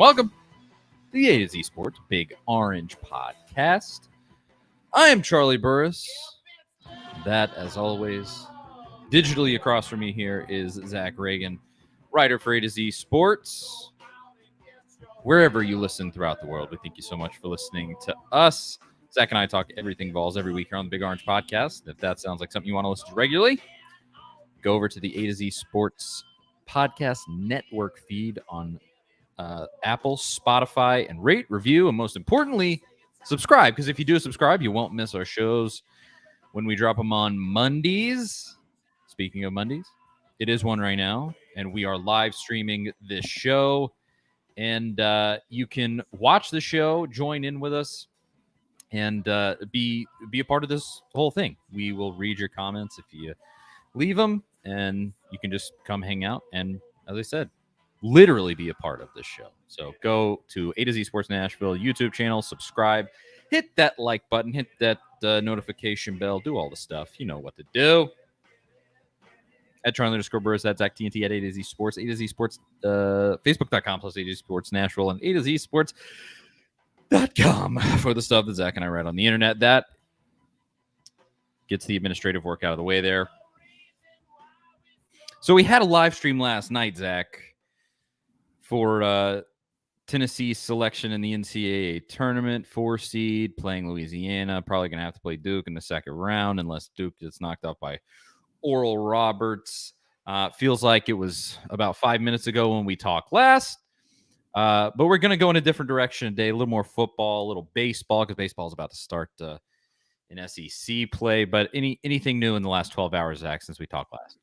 welcome to the A to Z Sports Big Orange Podcast. I am Charlie Burris. That, as always, digitally across from me here is Zach Reagan, writer for A to Z Sports. Wherever you listen throughout the world, we thank you so much for listening to us. Zach and I talk everything Vols every week here on the Big Orange Podcast. If that sounds like something you want to listen to regularly, go over to the A to Z Sports Podcast Network feed on Apple, Spotify, and rate, review, and most importantly, subscribe. Because if you do subscribe, you won't miss our shows when we drop them on Mondays. Speaking of Mondays, it is one right now, and we are live streaming this show. And you can watch the show, join in with us, and be a part of this whole thing. We will read your comments if you leave them, and you can just come hang out. And as I said, literally be a part of this show. So go to A to Z Sports Nashville YouTube channel, subscribe, hit that like button, hit that notification bell, do all the stuff. You know what to do. At Charlie_Burris, that's Zach TNT at A to Z Sports, A to Z Sports, Facebook.com/A to Z Sports Nashville, and A to Z Sports.com for the stuff that Zach and I write on the internet. That gets the administrative work out of the way there. So we had a live stream last night, Zach, for Tennessee's selection in the NCAA tournament, 4 seed, playing Louisiana. Probably going to have to play Duke in the second round unless Duke gets knocked off by Oral Roberts. Feels like it was about 5 minutes ago when we talked last. But we're going to go in a different direction today, a little more football, a little baseball, because baseball is about to start in SEC play. But anything new in the last 12 hours, Zach, since we talked last?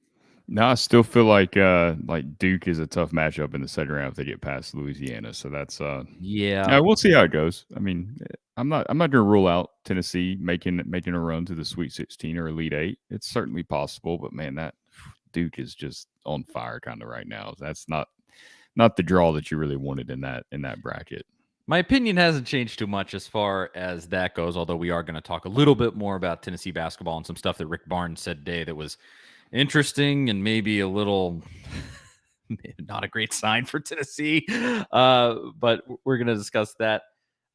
No, I still feel like Duke is a tough matchup in the second round if they get past Louisiana. So that's we'll see how it goes. I mean, I'm not going to rule out Tennessee making a run to the Sweet 16 or Elite 8. It's certainly possible, but man, that Duke is just on fire kind of right now. That's not the draw that you really wanted in that bracket. My opinion hasn't changed too much as far as that goes, although we are going to talk a little bit more about Tennessee basketball and some stuff that Rick Barnes said today that was interesting and maybe a little not a great sign for Tennessee. But we're going to discuss that.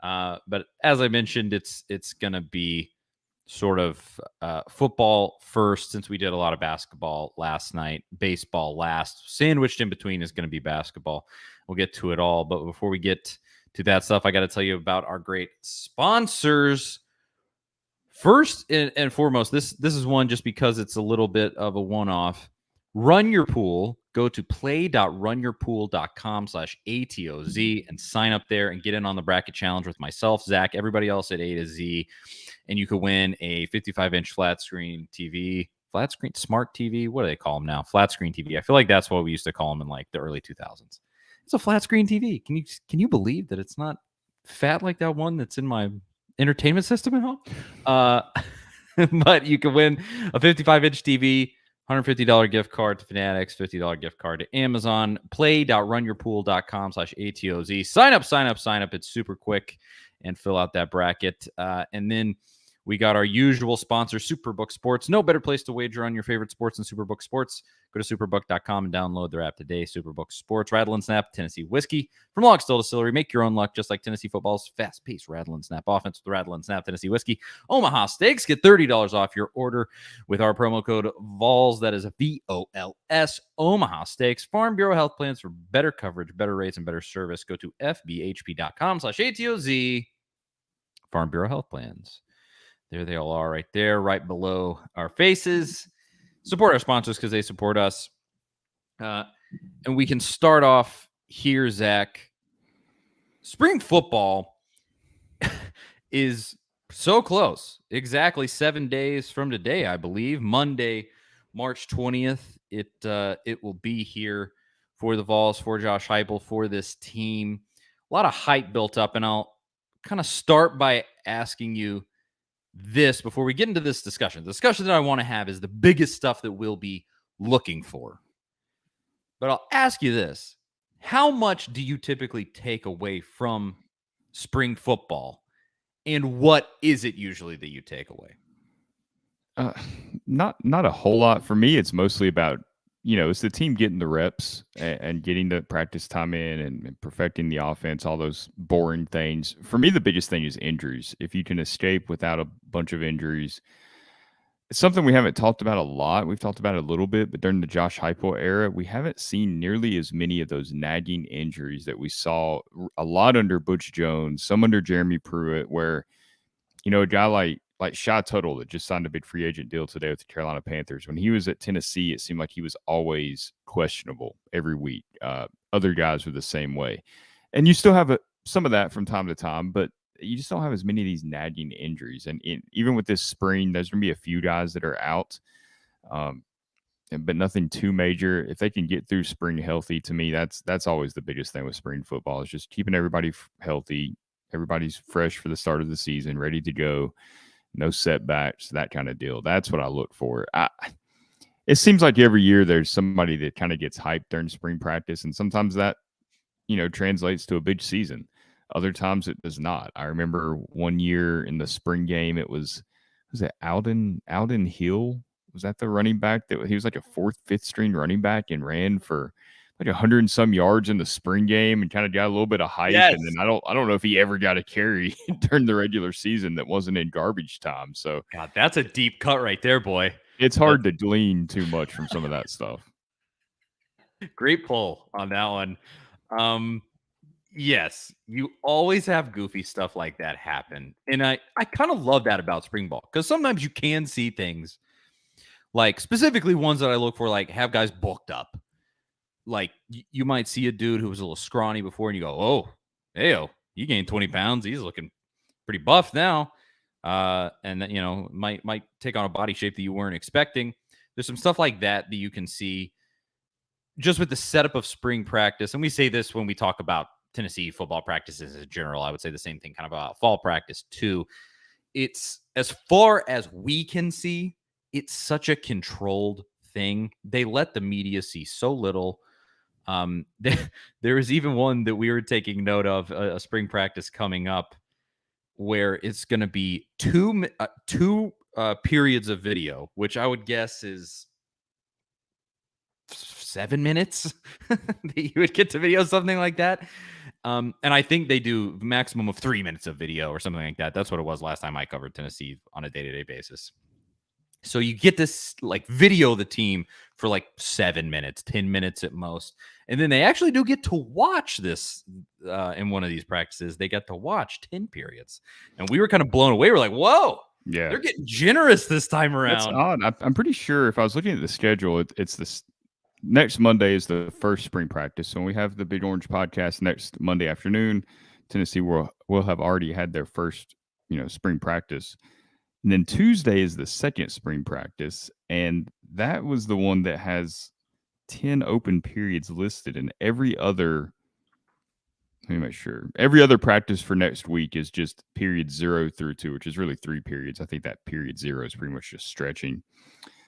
But as I mentioned, it's going to be sort of football first, since we did a lot of basketball last night, baseball last. Sandwiched in between is going to be basketball. We'll get to it all. But before we get to that stuff, I got to tell you about our great sponsors. First and foremost, this is one just because it's a little bit of a one-off. Run Your Pool. Go to play.runyourpool.com/ATOZ and sign up there and get in on the bracket challenge with myself, Zach, everybody else at A to Z. And you could win a 55-inch flat screen TV, flat screen smart TV. What do they call them now? Flat screen TV. I feel like that's what we used to call them in like the early 2000s. It's a flat screen TV. Can you believe that it's not fat like that one that's in my entertainment system at home? But you can win a 55-inch TV, $150 gift card to Fanatics, $50 gift card to Amazon. Play.runyourpool.com/ATOZ. Sign up. It's super quick, and fill out that bracket. And then we got our usual sponsor, SuperBook Sports. No better place to wager on your favorite sports than SuperBook Sports. Go to superbook.com and download their app today. SuperBook Sports. Rattle and Snap, Tennessee whiskey from Log Still Distillery. Make your own luck, just like Tennessee football's fast-paced Rattle and Snap offense with Rattle and Snap Tennessee whiskey. Omaha Steaks. Get $30 off your order with our promo code VOLS. That is VOLS. Omaha Steaks. Farm Bureau Health Plans for better coverage, better rates, and better service. Go to fbhp.com/ATOZ. Farm Bureau Health Plans. There they all are right there, right below our faces. Support our sponsors because they support us. And we can start off here, Zach. Spring football is so close. Exactly 7 days from today, I believe. Monday, March 20th. It will be here for the Vols, for Josh Heupel, for this team. A lot of hype built up, and I'll kind of start by asking you this before we get into this discussion. The discussion that I want to have is the biggest stuff that we'll be looking for. But I'll ask you this. How much do you typically take away from spring football? And what is it usually that you take away? Not a whole lot. For me, it's mostly about it's the team getting the reps and getting the practice time in and perfecting the offense, all those boring things. For me, the biggest thing is injuries. If you can escape without a bunch of injuries, it's something we haven't talked about a lot. We've talked about it a little bit, but during the Josh Heupel era, we haven't seen nearly as many of those nagging injuries that we saw a lot under Butch Jones, some under Jeremy Pruitt, where a guy like Shy Tuttle that just signed a big free agent deal today with the Carolina Panthers. When he was at Tennessee, it seemed like he was always questionable every week. Other guys were the same way, and you still have some of that from time to time, but you just don't have as many of these nagging injuries. And even with this spring, there's going to be a few guys that are out, but nothing too major. If they can get through spring healthy, to me, that's always the biggest thing with spring football is just keeping everybody healthy. Everybody's fresh for the start of the season, ready to go. No setbacks, that kind of deal. That's what I look for. It seems like every year there's somebody that kind of gets hyped during spring practice, and sometimes that, translates to a big season. Other times it does not. I remember one year in the spring game, was it Alden Hill? Was that the running back that he was like a fourth, fifth string running back and ran for like 100 and some yards in the spring game and kind of got a little bit of hype. Yes. And then I don't know if he ever got a carry during the regular season that wasn't in garbage time. So God, that's a deep cut right there, boy. It's hard to glean too much from some of that stuff. Great pull on that one. Yes, you always have goofy stuff like that happen. And I kind of love that about spring ball because sometimes you can see things like specifically ones that I look for, like have guys bulked up. Like you might see a dude who was a little scrawny before and you go, oh, heyo, he gained 20 pounds. He's looking pretty buff now. And that, might take on a body shape that you weren't expecting. There's some stuff like that you can see just with the setup of spring practice. And we say this when we talk about Tennessee football practices in general. I would say the same thing kind of about fall practice too. It's as far as we can see, it's such a controlled thing. They let the media see so little. There is even one that we were taking note of, a spring practice coming up, where it's going to be two periods of video, which I would guess is 7 minutes that you would get to video, something like that. And I think they do maximum of 3 minutes of video or something like that. That's what it was last time I covered Tennessee on a day-to-day basis. So you get this like video the team for like 7 minutes, 10 minutes at most. And then they actually do get to watch this in one of these practices. They got to watch 10 periods. And we were kind of blown away. We're like, whoa, yeah, they're getting generous this time around. That's odd. I'm pretty sure if I was looking at the schedule, it's this next Monday is the first spring practice. So when we have the Big Orange podcast next Monday afternoon, Tennessee will have already had their first, spring practice. And then Tuesday is the second spring practice, and that was the one that has 10 open periods listed, and every other practice for next week is just period 0 through 2, which is really 3 periods. I think that period 0 is pretty much just stretching.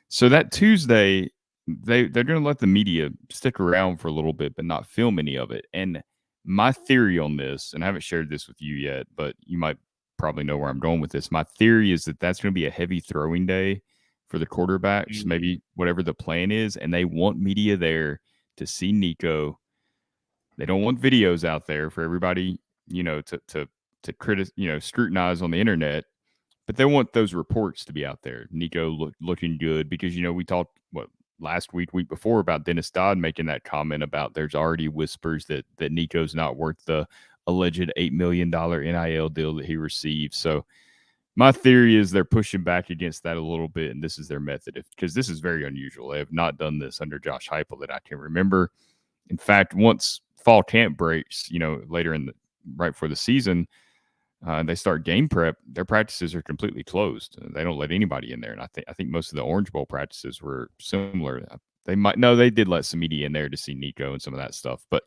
So that Tuesday, they're going to let the media stick around for a little bit, but not film any of it. And my theory on this, and I haven't shared this with you yet, but you might probably know where I'm going with this. My theory is that that's going to be a heavy throwing day for the quarterbacks, maybe whatever the plan is, and they want media there to see Nico. They don't want videos out there for everybody, to scrutinize on the internet, but they want those reports to be out there. Nico looking good because, we talked last week before about Dennis Dodd making that comment about there's already whispers that Nico's not worth the alleged $8 million NIL deal that he received. So my theory is they're pushing back against that a little bit, and this is their method, because this is very unusual. They have not done this under Josh Heupel that I can remember. In fact, once fall camp breaks, later right before the season, they start game prep, their practices are completely closed. They don't let anybody in there. And I think most of the Orange Bowl practices were similar. They did let some media in there to see Nico and some of that stuff, but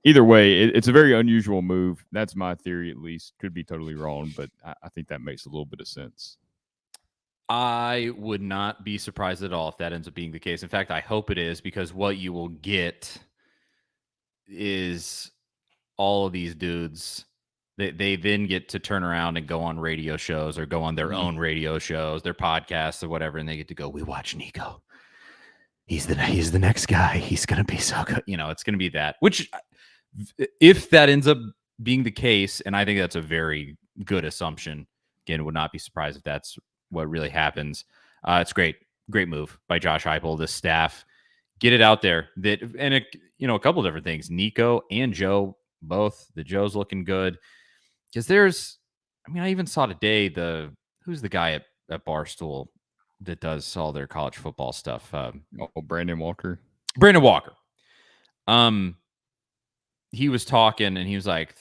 either way, it's a very unusual move. That's my theory, at least. Could be totally wrong, but I think that makes a little bit of sense. I would not be surprised at all if that ends up being the case. In fact, I hope it is, because what you will get is all of these dudes. They then get to turn around and go on radio shows or go on their own radio shows, their podcasts or whatever, and they get to go, we watch Nico. he's the next guy. He's gonna be so good. It's gonna be that. Which, if that ends up being the case, and I think that's a very good assumption. Again, would not be surprised if that's what really happens. It's great move by Josh Heupel, the staff. Get it out there. A couple of different things. Nico and Joe, both. The Joe's looking good. Because I even saw today who's the guy at Barstool that does all their college football stuff? Brandon Walker. Brandon Walker. He was talking and he was like,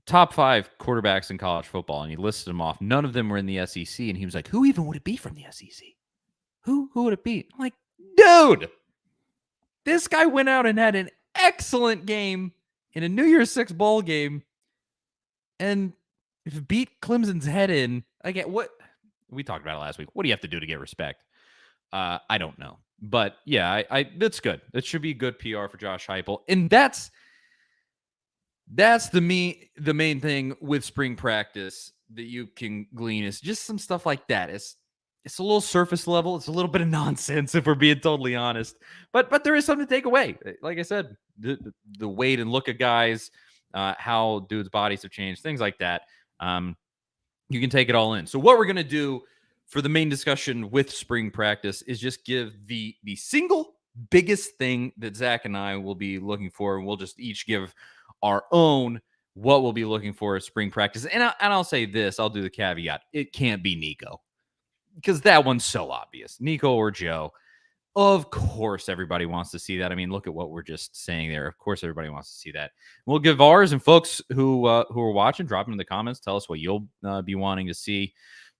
top 5 quarterbacks in college football, and he listed them off. None of them were in the SEC, and he was like, who even would it be from the SEC? Who would it be? I'm like, dude, this guy went out and had an excellent game in a New Year's Six bowl game, and beat Clemson's head in. Again, what we talked about it last week. What do you have to do to get respect? I don't know, but yeah, that's good. That should be good PR for Josh Heupel, and that's the main thing with spring practice that you can glean is just some stuff like that. It's a little surface level. It's a little bit of nonsense if we're being totally honest, but there is something to take away. Like I said, the weight and look of guys, how dudes' bodies have changed, things like that. You can take it all in. So what we're going to do for the main discussion with spring practice is just give the single biggest thing that Zach and I will be looking for, and we'll just each give our own what we'll be looking for at spring practice. And I'll say this, I'll do the caveat. It can't be Nico, because that one's so obvious. Nico or Joe. Of course, everybody wants to see that. I mean, look at what we're just saying there. Of course, everybody wants to see that. We'll give ours, and folks who are watching, drop them in the comments. Tell us what you'll be wanting to see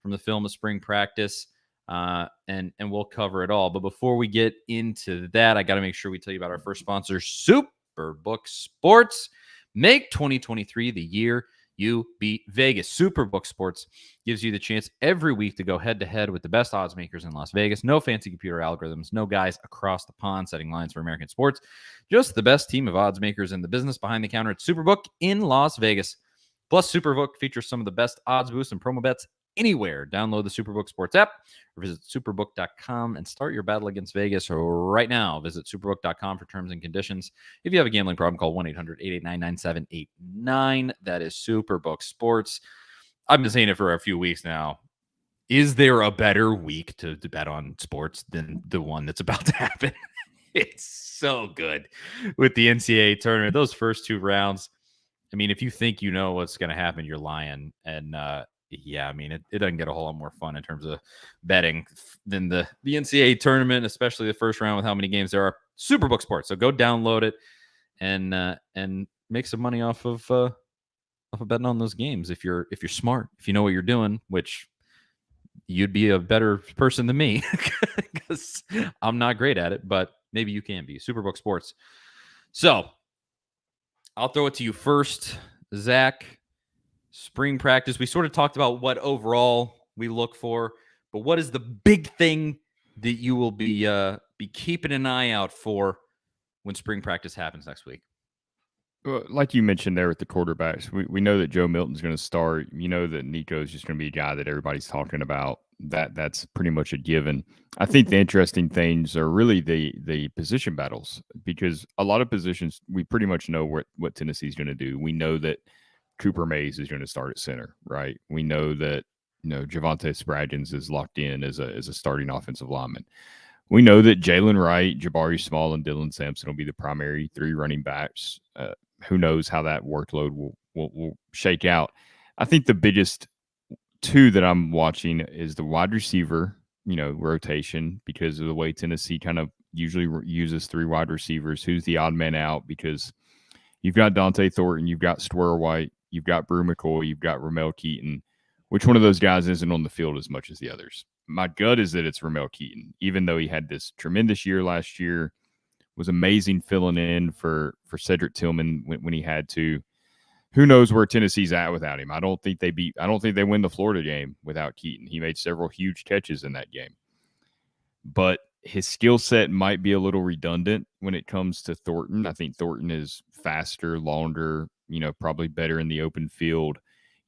from the film of spring practice, and we'll cover it all. But before we get into that, I got to make sure we tell you about our first sponsor, SuperBook Sports. Make 2023 the year you beat Vegas. SuperBook Sports gives you the chance every week to go head-to-head with the best odds makers in Las Vegas. No fancy computer algorithms, no guys across the pond setting lines for American sports. Just the best team of odds makers in the business behind the counter at SuperBook in Las Vegas. Plus, SuperBook features some of the best odds boosts and promo bets anywhere. Download the SuperBook Sports app or visit superbook.com and start your battle against Vegas right now. Visit superbook.com for terms and conditions. If you have a gambling problem, call 1-800-889-9789. That is SuperBook Sports. I've been saying it for a few weeks now. Is there a better week to bet on sports than the one that's about to happen? It's so good with the NCAA tournament. Those first 2 rounds, I mean, if you think you know what's going to happen, you're lying. And yeah, I mean, it doesn't get a whole lot more fun in terms of betting than the NCAA tournament, especially the first round with how many games there are. SuperBook Sports. So go download it and make some money off of betting on those games. If you're smart, if you know what you're doing, which you'd be a better person than me because I'm not great at it, but maybe you can be. SuperBook Sports. So I'll throw it to you first, Zach. Spring practice. We sort of talked about what overall we look for, but what is the big thing that you will be keeping an eye out for when spring practice happens next week? Well, like you mentioned there with the quarterbacks, we know that Joe Milton's going to start. You know that Nico's just going to be a guy that everybody's talking about. That's pretty much a given. I think the interesting things are really the position battles, because a lot of positions we pretty much know what Tennessee's going to do. We know that Cooper Mays is going to start at center, right? We know that Javonte Spraggins is locked in as a starting offensive lineman. We know that Jalen Wright, Jabari Small, and Dylan Sampson will be the primary 3 running backs. Who knows how that workload will shake out? I think the biggest 2 that I'm watching is the wide receiver, rotation, because of the way Tennessee kind of usually uses 3 wide receivers. Who's the odd man out? Because you've got Dante Thornton, you've got Swear White, you've got Brew McCoy, you've got Ramel Keaton. Which one of those guys isn't on the field as much as the others? My gut is that it's Ramel Keaton, even though he had this tremendous year last year, was amazing filling in for Cedric Tillman when he had to. Who knows where Tennessee's at without him? I don't think they win the Florida game without Keaton. He made several huge catches in that game. But his skill set might be a little redundant when it comes to Thornton. I think Thornton is faster, longer, probably better in the open field.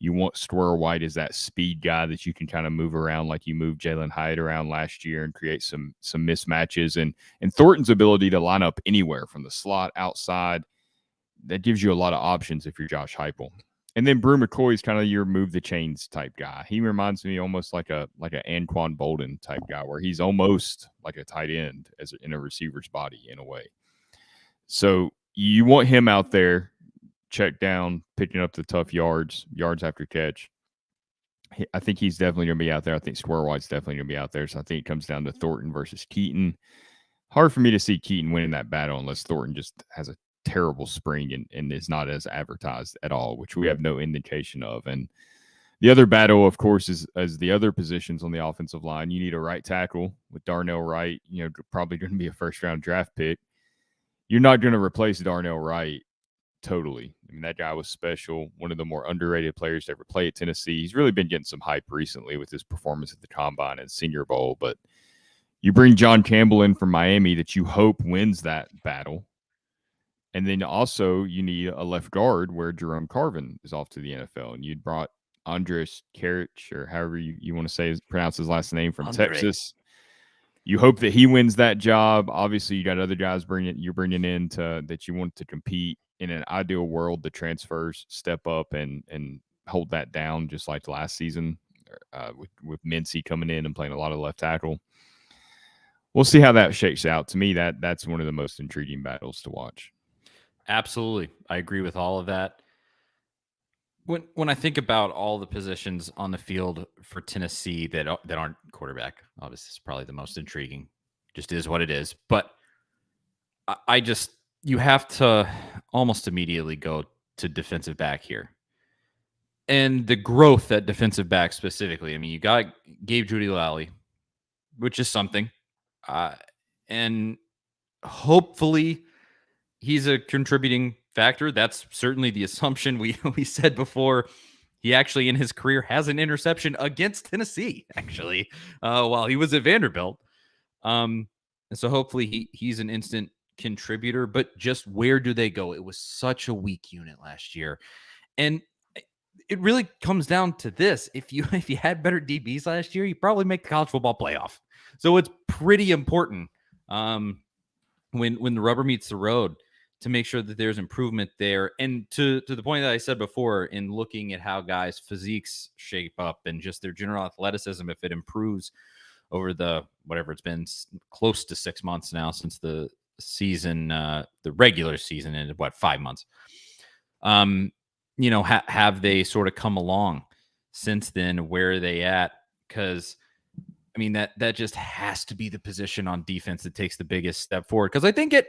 You want Squirrel White as that speed guy that you can kind of move around like you moved Jalen Hyatt around last year and create some mismatches. And Thornton's ability to line up anywhere from the slot outside, that gives you a lot of options if you're Josh Heupel. And then Brew McCoy is kind of your move the chains type guy. He reminds me almost like a Anquan Bolden type guy, where he's almost like a tight end in a receiver's body in a way. So you want him out there, check down, picking up the tough yards after catch. I think he's definitely going to be out there. I think Square White's definitely going to be out there. So I think it comes down to Thornton versus Keaton. Hard for me to see Keaton winning that battle unless Thornton just has a terrible spring and is not as advertised at all, which we have no indication of. And the other battle, of course, is the other positions on the offensive line. You need a right tackle with Darnell Wright, probably going to be a first-round draft pick. You're not going to replace Darnell Wright totally. I mean, that guy was special, one of the more underrated players to ever play at Tennessee. He's really been getting some hype recently with his performance at the Combine and Senior Bowl, but you bring John Campbell in from Miami that you hope wins that battle. And then also you need a left guard where Jerome Carvin is off to the NFL. And you'd brought Andres Karich, or however you want to pronounce his last name, from Texas. You hope that he wins that job. Obviously, you got other guys you're bringing in that you want to compete. In an ideal world, the transfers step up and hold that down, just like last season with Mincy coming in and playing a lot of left tackle. We'll see how that shakes out. To me, that's one of the most intriguing battles to watch. Absolutely. I agree with all of that. When I think about all the positions on the field for Tennessee that aren't quarterback, obviously it's probably the most intriguing. Just is what it is. But you have to almost immediately go to defensive back here. And the growth at defensive back specifically. I mean, you got Gabe Jeudy-Lally, which is something. And hopefully he's a contributing factor. That's certainly the assumption. We said before, he actually in his career has an interception against Tennessee, actually, while he was at Vanderbilt. And so hopefully he's an instant contributor, but just where do they go? It was such a weak unit last year. And it really comes down to this. If you had better DBs last year, you probably make the college football playoff. So it's pretty important when the rubber meets the road to make sure that there's improvement there. And to the point that I said before, in looking at how guys' physiques shape up and just their general athleticism, if it improves over the whatever it's been, close to 6 months now since the season, the regular season ended, 5 months. Have they sort of come along since then? Where are they at? Because I mean, that just has to be the position on defense that takes the biggest step forward. Because I think at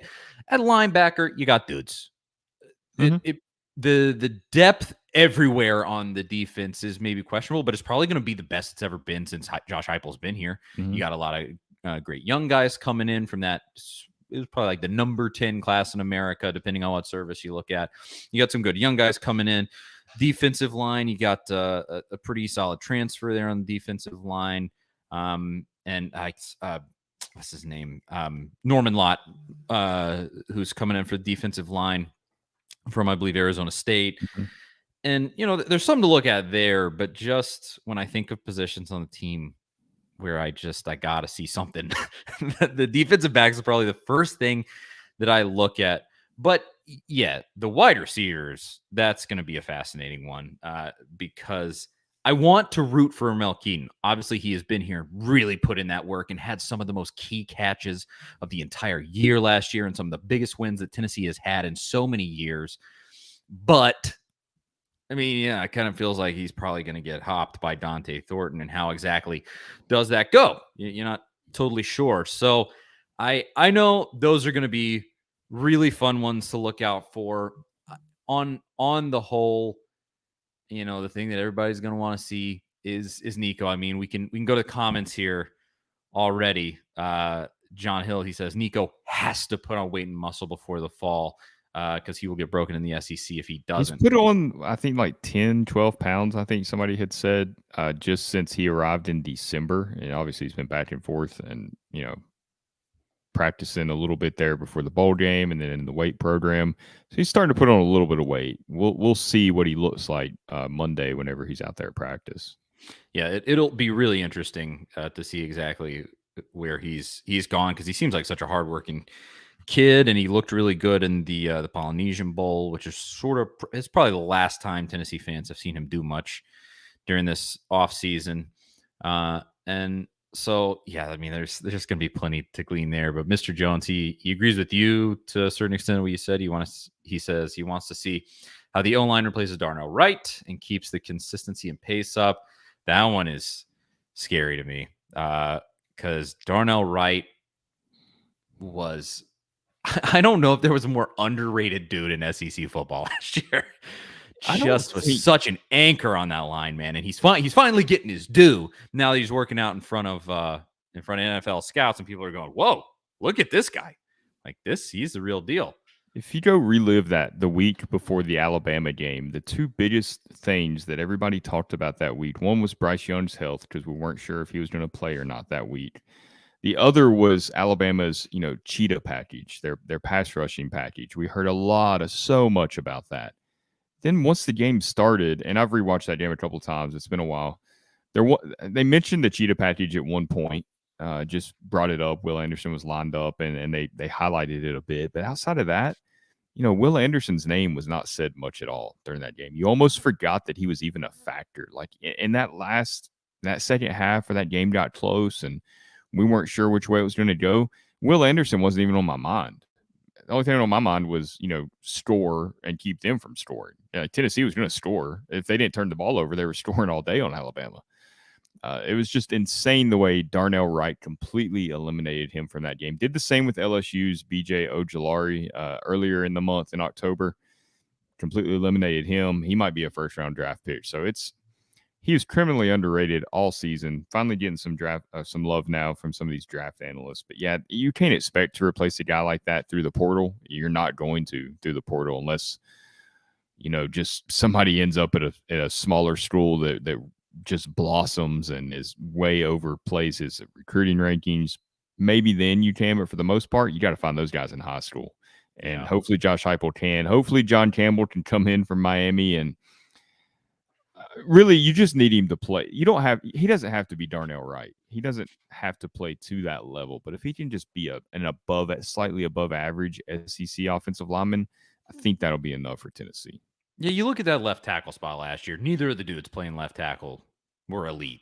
linebacker, you got dudes. Mm-hmm. The depth everywhere on the defense is maybe questionable, but it's probably going to be the best it's ever been since Josh Heupel's been here. Mm-hmm. You got a lot of great young guys coming in from that. It was probably like the number 10 class in America, depending on what service you look at. You got some good young guys coming in. Defensive line, you got a pretty solid transfer there on the defensive line. And what's his name? Norman Lott, who's coming in for the defensive line from, I believe, Arizona State. Mm-hmm. And, there's something to look at there, but just when I think of positions on the team where I got to see something, the defensive backs is probably the first thing that I look at. But yeah, the wide receivers, that's going to be a fascinating one because I want to root for Mel Keaton. Obviously, he has been here, really put in that work and had some of the most key catches of the entire year last year and some of the biggest wins that Tennessee has had in so many years. But, I mean, yeah, it kind of feels like he's probably going to get hopped by Dante Thornton. And how exactly does that go? You're not totally sure. So I know those are going to be really fun ones to look out for. On the whole, the thing that everybody's going to want to see is Nico. I mean, we can go to comments here already. John Hill, he says, Nico has to put on weight and muscle before the fall because he will get broken in the SEC if he doesn't. He's put on, I think, like 10, 12 pounds, I think somebody had said, just since he arrived in December. And obviously he's been back and forth and, practicing a little bit there before the bowl game and then in the weight program. So he's starting to put on a little bit of weight. We'll see what he looks like Monday whenever he's out there at practice. Yeah, it'll be really interesting to see exactly where he's gone, because he seems like such a hardworking kid, and he looked really good in the Polynesian Bowl, which is it's probably the last time Tennessee fans have seen him do much during this offseason. And so, yeah, I mean, there's going to be plenty to glean there. But Mr. Jones, he agrees with you to a certain extent. What you said, he says he wants to see how the O-line replaces Darnell Wright and keeps the consistency and pace up. That one is scary to me because Darnell Wright was, I don't know if there was a more underrated dude in SEC football last year. Just was such an anchor on that line, man. And he's finally getting his due now that he's working out in front of NFL scouts, and people are going, whoa, look at this guy. Like this, he's the real deal. If you go relive the week before the Alabama game, the two biggest things that everybody talked about that week, one was Bryce Young's health, because we weren't sure if he was going to play or not that week. The other was Alabama's, cheetah package, their pass rushing package. We heard so much about that. Then once the game started, and I've rewatched that game a couple of times, it's been a while. They mentioned the cheetah package at one point, just brought it up. Will Anderson was lined up, and they highlighted it a bit. But outside of that, Will Anderson's name was not said much at all during that game. You almost forgot that he was even a factor. Like in that second half where that game got close and we weren't sure which way it was going to go, Will Anderson wasn't even on my mind. The only thing on my mind was, score and keep them from scoring. Tennessee was going to score. If they didn't turn the ball over, they were scoring all day on Alabama. It was just insane the way Darnell Wright completely eliminated him from that game. Did the same with LSU's B.J. Ojulari earlier in the month in October. Completely eliminated him. He might be a first-round draft pick. So he was criminally underrated all season. Finally getting some love now from some of these draft analysts. But yeah, you can't expect to replace a guy like that through the portal. You're not going to through the portal unless just somebody ends up at a smaller school that just blossoms and is way overplays his recruiting rankings. Maybe then you can, but for the most part, you got to find those guys in high school. And hopefully Josh Heupel can. Hopefully John Campbell can come in from Miami, and really, you just need him to play. He doesn't have to be Darnell Wright. He doesn't have to play to that level. But if he can just be slightly above average SEC offensive lineman, I think that'll be enough for Tennessee. Yeah, you look at that left tackle spot last year. Neither of the dudes playing left tackle were elite.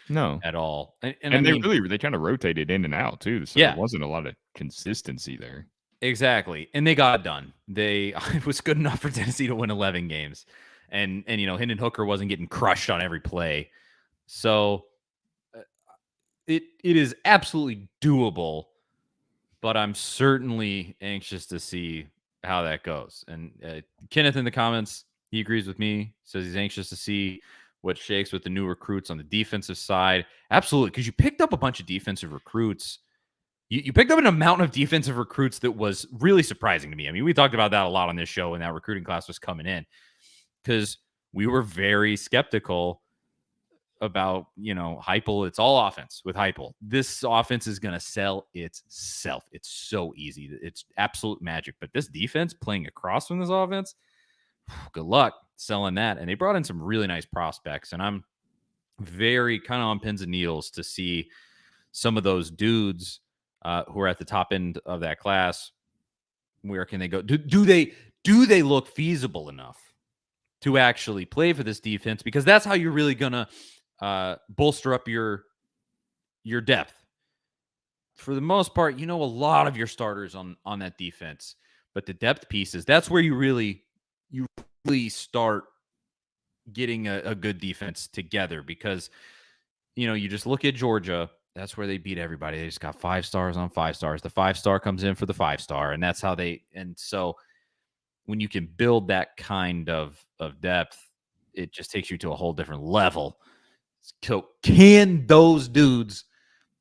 No, at all. And they kind of rotated in and out too. So there wasn't a lot of consistency there. Exactly, and they got it done. It was good enough for Tennessee to win 11 games. And Hendon Hooker wasn't getting crushed on every play. So it is absolutely doable, but I'm certainly anxious to see how that goes. And Kenneth in the comments, he agrees with me, says he's anxious to see what shakes with the new recruits on the defensive side. Absolutely, because you picked up a bunch of defensive recruits. You picked up an amount of defensive recruits that was really surprising to me. I mean, we talked about that a lot on this show when that recruiting class was coming in, because we were very skeptical about, Heupel. It's all offense with Heupel. This offense is going to sell itself. It's so easy. It's absolute magic. But this defense playing across from this offense, good luck selling that. And they brought in some really nice prospects. And I'm very kind of on pins and needles to see some of those dudes who are at the top end of that class. Where can they go? Do they look feasible enough to actually play for this defense? Because that's how you're really going to bolster up your depth. For the most part, a lot of your starters on that defense, but the depth pieces, that's where you really start getting a good defense together. Because, you just look at Georgia, that's where they beat everybody. They just got 5 stars on 5 stars. The 5-star comes in for the 5-star, and that's how and so when you can build that kind of depth, it just takes you to a whole different level. So can those dudes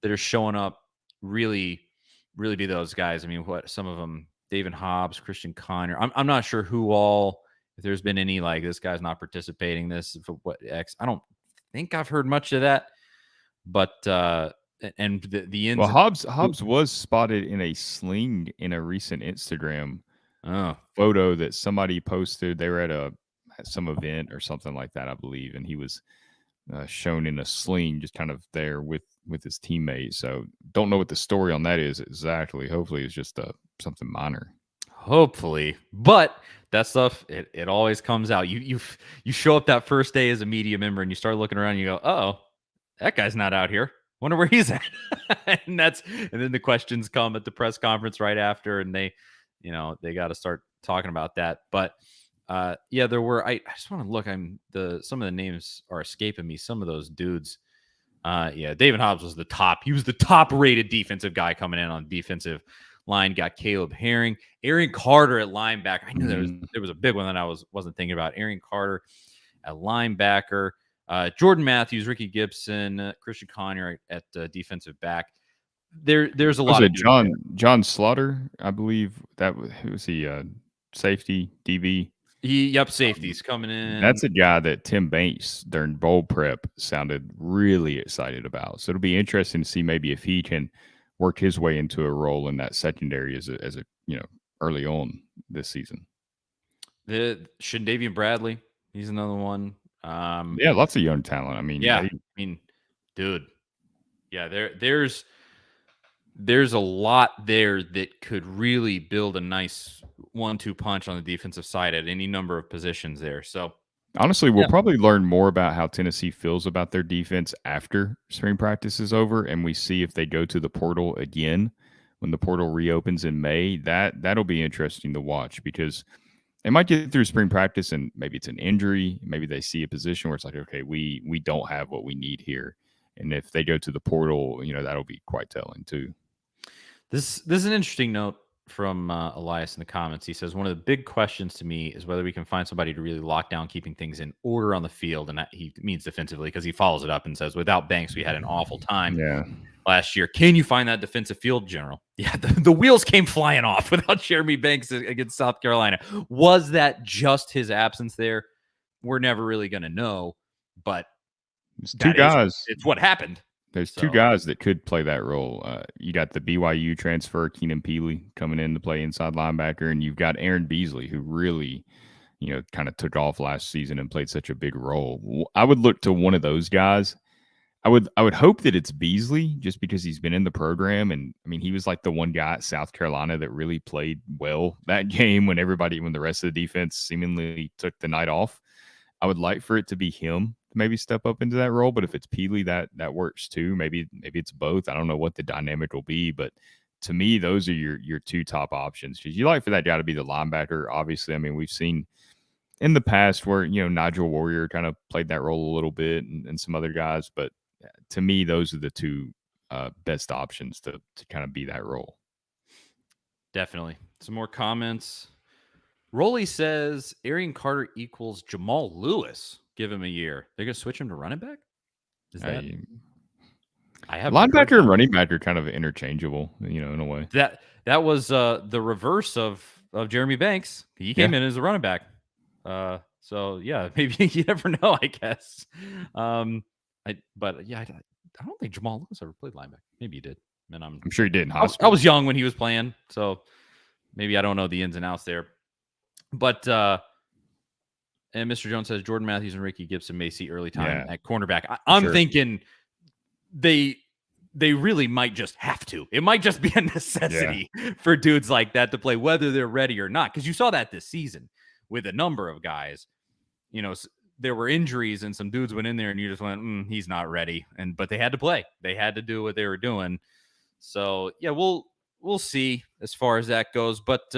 that are showing up really, really be those guys? I mean, some of them, David Hobbs, Christian Conner. I'm not sure who all, if there's been any like this guy's not participating this for what X. I don't think I've heard much of that, but and the ins. Well, Hobbs was spotted in a sling in a recent Instagram photo that somebody posted. They were at some event or something like that, I believe, and he was shown in a sling, just kind of there with his teammate. So don't know what the story on that is exactly. Hopefully, it's just something minor. Hopefully, but that stuff it always comes out. You show up that first day as a media member, and you start looking around. And you go, oh, that guy's not out here. Wonder where he's at. and then the questions come at the press conference right after, and they got to start talking about that. But yeah, there were. I just want to look. Some of the names are escaping me. Some of those dudes. Yeah, David Hobbs was the top. He was the top rated defensive guy coming in on defensive line. Got Caleb Herring, Aaron Carter at linebacker. I knew there was a big one that I wasn't thinking about. Aaron Carter at linebacker. Jordan Matthews, Ricky Gibson, Christian Conyer at defensive back. There's a lot of John Slaughter, I believe that was he safety DB. Safety's coming in. That's a guy that Tim Banks during bowl prep sounded really excited about. So it'll be interesting to see maybe if he can work his way into a role in that secondary as a early on this season. Shandavian Bradley, he's another one. Yeah, lots of young talent. I mean, dude, yeah, there's a lot there that could really build a nice 1-2 punch on the defensive side at any number of positions there. So honestly, we'll probably learn more about how Tennessee feels about their defense after spring practice is over, and we see if they go to the portal again when the portal reopens in May. That'll be interesting to watch because they might get through spring practice and maybe it's an injury. Maybe they see a position where it's like, okay, we don't have what we need here. And if they go to the portal, that'll be quite telling too. This is an interesting note from Elias in the comments. He says, one of the big questions to me is whether we can find somebody to really lock down keeping things in order on the field. And that he means defensively because he follows it up and says, without Banks, we had an awful time last year. Can you find that defensive field general? Yeah, the wheels came flying off without Jeremy Banks against South Carolina. Was that just his absence there? We're never really going to know. But it's two guys. It's what happened. There's two guys that could play that role. You got the BYU transfer, Keenan Peely, coming in to play inside linebacker, and you've got Aaron Beasley, who really, kind of took off last season and played such a big role. I would look to one of those guys. I would hope that it's Beasley, just because he's been in the program, and I mean he was like the one guy at South Carolina that really played well that game when the rest of the defense seemingly took the night off. I would like for it to be him. Maybe step up into that role, but if it's Peely, that works too. Maybe it's both. I don't know what the dynamic will be, but to me, those are your two top options. Because you like for that guy to be the linebacker. Obviously, I mean, we've seen in the past where Nigel Warrior kind of played that role a little bit, and some other guys. But to me, those are the two best options to kind of be that role. Definitely. Some more comments. Rolly says Arian Carter equals Jamal Lewis. Give him a year. They're going to switch him to running back? Is that? I have linebacker and running back are kind of interchangeable, in a way. That was the reverse of Jeremy Banks. He came in as a running back. So yeah, maybe you never know, I guess. I don't think Jamal Lewis ever played linebacker. Maybe he did. And I'm sure he did in high school. I was young when he was playing, so maybe I don't know the ins and outs there. But and Mr. Jones says Jordan Matthews and Ricky Gibson may see early time at cornerback. I'm thinking they really might just have to. It might just be a necessity for dudes like that to play, whether they're ready or not. Because you saw that this season with a number of guys. There were injuries and some dudes went in there and you just went, he's not ready. But they had to play. They had to do what they were doing. So yeah, we'll see as far as that goes. But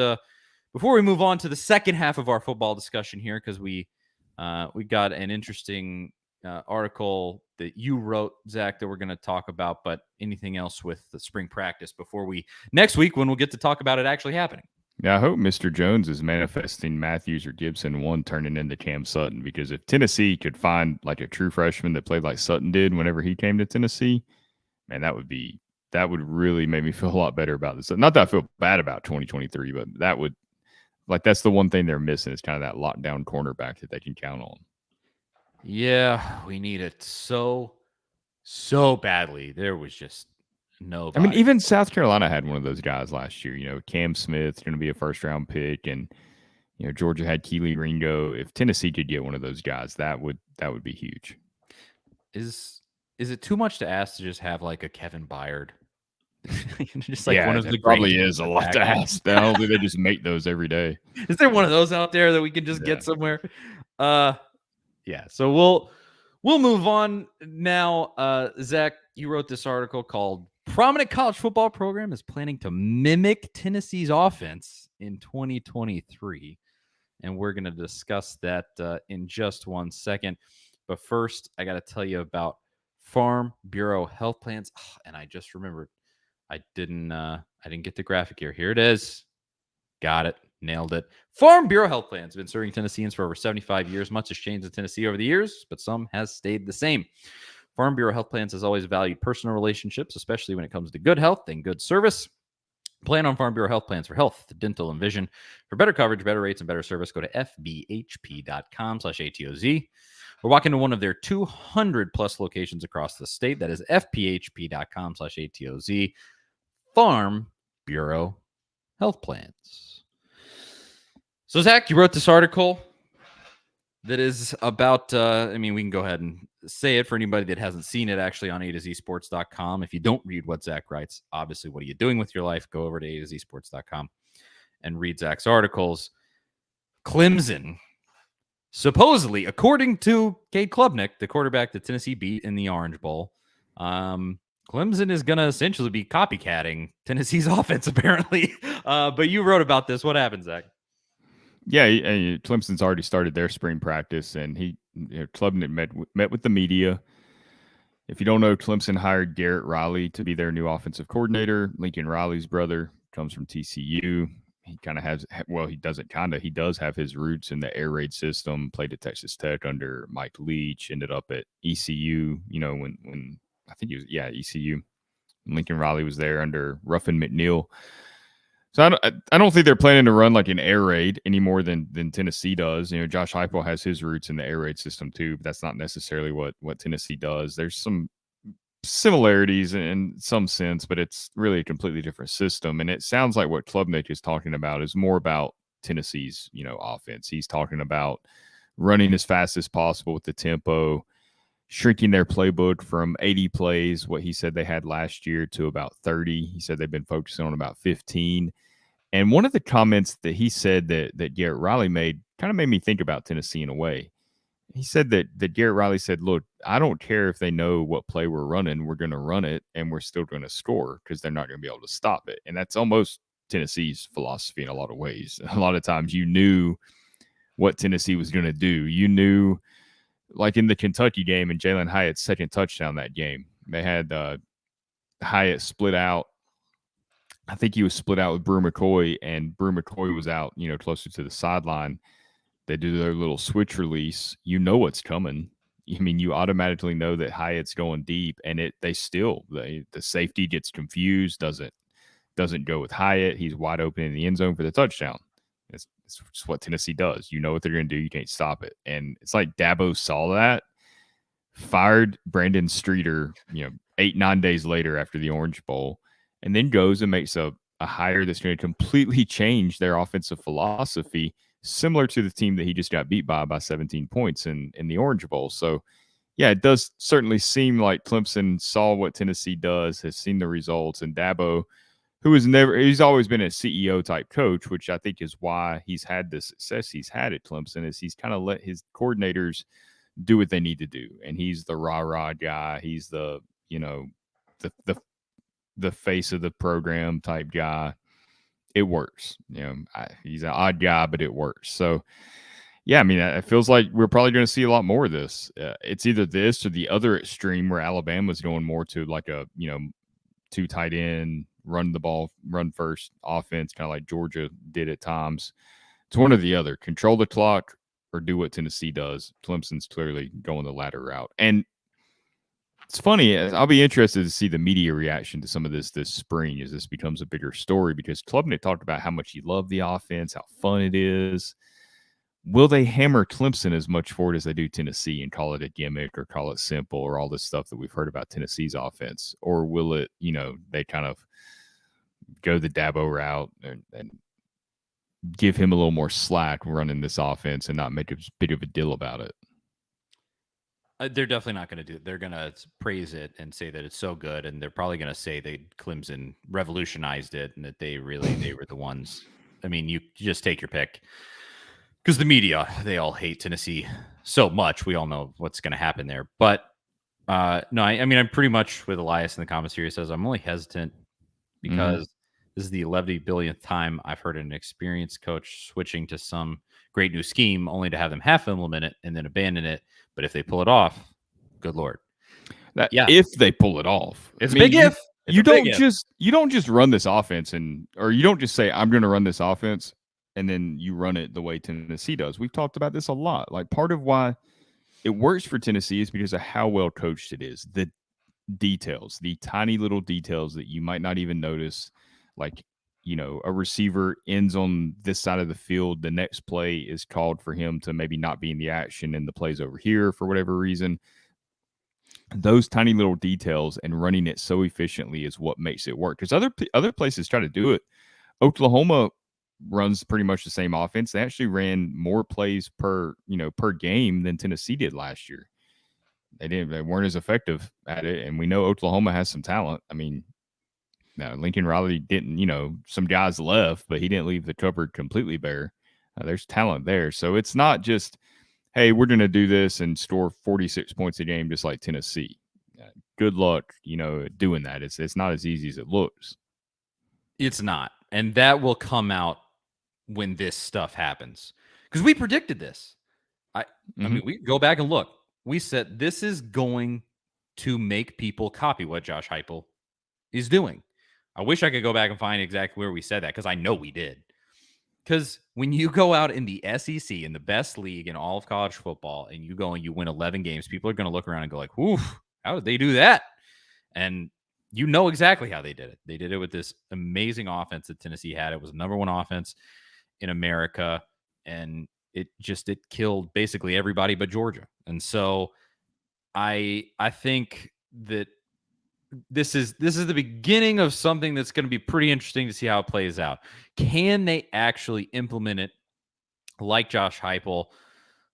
before we move on to the second half of our football discussion here, because we got an interesting article that you wrote, Zach, that we're going to talk about. But anything else with the spring practice before next week when we'll get to talk about it actually happening? Yeah, I hope Mr. Jones is manifesting Matthews or Gibson one turning into Cam Sutton, because if Tennessee could find like a true freshman that played like Sutton did whenever he came to Tennessee, man, that would really make me feel a lot better about this. Not that I feel bad about 2023, but that's the one thing they're missing is kind of that lockdown cornerback that they can count on. Yeah, we need it so badly. There was just Nobody. I mean, even South Carolina had one of those guys last year. You know, Cam Smith's going to be a first-round pick, and you know Georgia had Keely Ringo. If Tennessee could get one of those guys, that would be huge. Is it too much to ask to just have like a Kevin Byard? Just like one of the probably is a lot to ask. I don't think they just make those every day. Is there one of those out there that we can just get somewhere? Yeah. So we'll move on now. Zach, you wrote this article called "Prominent College Football Program is Planning to Mimic Tennessee's Offense in 2023," and we're going to discuss that in just 1 second. But first, I got to tell you about Farm Bureau Health Plans, and I just remembered. I didn't get the graphic here. Here it is. Got it. Nailed it. Farm Bureau Health Plans have been serving Tennesseans for over 75 years. Much has changed in Tennessee over the years, but some has stayed the same. Farm Bureau Health Plans has always valued personal relationships, especially when it comes to good health and good service. Plan on Farm Bureau Health Plans for health, dental, and vision. For better coverage, better rates, and better service, go to fbhp.com/ATOZ. Or walk into one of their 200-plus locations across the state. That is fbhp.com/ATOZ. Farm Bureau Health Plans. So, Zach, you wrote this article that is about, we can go ahead and say it for anybody that hasn't seen it actually on A2ZSports.com. If you don't read what Zach writes, obviously, what are you doing with your life? Go over to A2ZSports.com and read Zach's articles. Clemson, supposedly, according to Cade Klubnik, the quarterback that Tennessee beat in the Orange Bowl, Clemson is going to essentially be copycatting Tennessee's offense, apparently. But you wrote about this. What happened, Zach? Yeah, Clemson's already started their spring practice, and Klubnik met with the media. If you don't know, Clemson hired Garrett Riley to be their new offensive coordinator. Lincoln Riley's brother comes from TCU. He kind of has, he does have his roots in the air raid system, played at Texas Tech under Mike Leach, ended up at ECU, when I think he was, ECU. Lincoln Riley was there under Ruffin McNeil. So I don't think they're planning to run like an air raid any more than Tennessee does. Josh Heupel has his roots in the air raid system too, but that's not necessarily what Tennessee does. There's some similarities in some sense, but it's really a completely different system. And it sounds like what Klubnik is talking about is more about Tennessee's, offense. He's talking about running as fast as possible with the tempo, shrinking their playbook from 80 plays, what he said they had last year, to about 30. He said they've been focusing on about 15. And one of the comments that he said that Garrett Riley made kind of made me think about Tennessee in a way. He said that Garrett Riley said, look, I don't care if they know what play we're running. We're going to run it, and we're still going to score because they're not going to be able to stop it. And that's almost Tennessee's philosophy in a lot of ways. A lot of times you knew what Tennessee was going to do. You knew, like in the Kentucky game and Jalen Hyatt's second touchdown that game, they had Hyatt split out. I think he was split out with Brew McCoy, and Brew McCoy was out, closer to the sideline. They do their little switch release. You know what's coming. You automatically know that Hyatt's going deep, and the safety gets confused, doesn't go with Hyatt. He's wide open in the end zone for the touchdown. It's what Tennessee does. You know what they're going to do. You can't stop it. And it's like Dabo saw that, fired Brandon Streeter, 8-9 days later after the Orange Bowl, and then goes and makes a hire that's going to completely change their offensive philosophy, similar to the team that he just got beat by 17 points in the Orange Bowl. So, yeah, it does certainly seem like Clemson saw what Tennessee does, has seen the results, and Dabo, he's always been a CEO type coach, which I think is why he's had the success he's had at Clemson, is he's kind of let his coordinators do what they need to do. And he's the rah-rah guy. He's the face of the program type guy. It works. He's an odd guy, but it works. So, yeah, it feels like we're probably going to see a lot more of this. It's either this or the other extreme where Alabama's going more to like a, 2 tight end, run the ball, run first offense, kind of like Georgia did at times. It's one or the other. Control the clock or do what Tennessee does. Clemson's clearly going the latter route. And it's funny. I'll be interested to see the media reaction to some of this spring as this becomes a bigger story, because Klubnik talked about how much he loved the offense, how fun it is. will they hammer Clemson as much for it as they do Tennessee and call it a gimmick or call it simple or all this stuff that we've heard about Tennessee's offense? Or will it, they kind of go the Dabo route and give him a little more slack running this offense and not make a big of a deal about it? They're definitely not going to do it. They're going to praise it and say that it's so good, and they're probably going to say that Clemson revolutionized it and that they were the ones. I mean, you just take your pick. Because the media, they all hate Tennessee so much. We all know what's going to happen there. But no, I mean, I'm pretty much with Elias in the comments here. He says, I'm only hesitant because this is the 11 billionth time I've heard an experienced coach switching to some great new scheme only to have them half implement it and then abandon it. But if they pull it off, good Lord. If they pull it off. It's a big if. You don't just run this offense or you don't just say, I'm going to run this offense, and then you run it the way Tennessee does. We've talked about this a lot. Like, part of why it works for Tennessee is because of how well coached it is. The details, the tiny little details that you might not even notice. Like, a receiver ends on this side of the field. The next play is called for him to maybe not be in the action, and the play's over here for whatever reason. Those tiny little details and running it so efficiently is what makes it work. Because other places try to do it. Oklahoma runs pretty much the same offense. They actually ran more plays per game than Tennessee did last year. They weren't as effective at it, and we know Oklahoma has some talent. I mean, Lincoln Riley didn't, some guys left, but he didn't leave the cupboard completely bare. There's talent there. So it's not just, hey, we're going to do this and score 46 points a game just like Tennessee. Good luck, doing that. It's not as easy as it looks. It's not. And that will come out when this stuff happens. Because we predicted this. I mean, we go back and look. We said this is going to make people copy what Josh Heupel is doing. I wish I could go back and find exactly where we said that, because I know we did. Because when you go out in the SEC, in the best league in all of college football, and you go and you win 11 games, people are going to look around and go like, "Oof, how did they do that?" And you know exactly how they did it. They did it with this amazing offense that Tennessee had. It was the number one offense in America, and it killed basically everybody but Georgia. And so I think that this is the beginning of something that's going to be pretty interesting to see how it plays out. Can they actually implement it like Josh Heupel?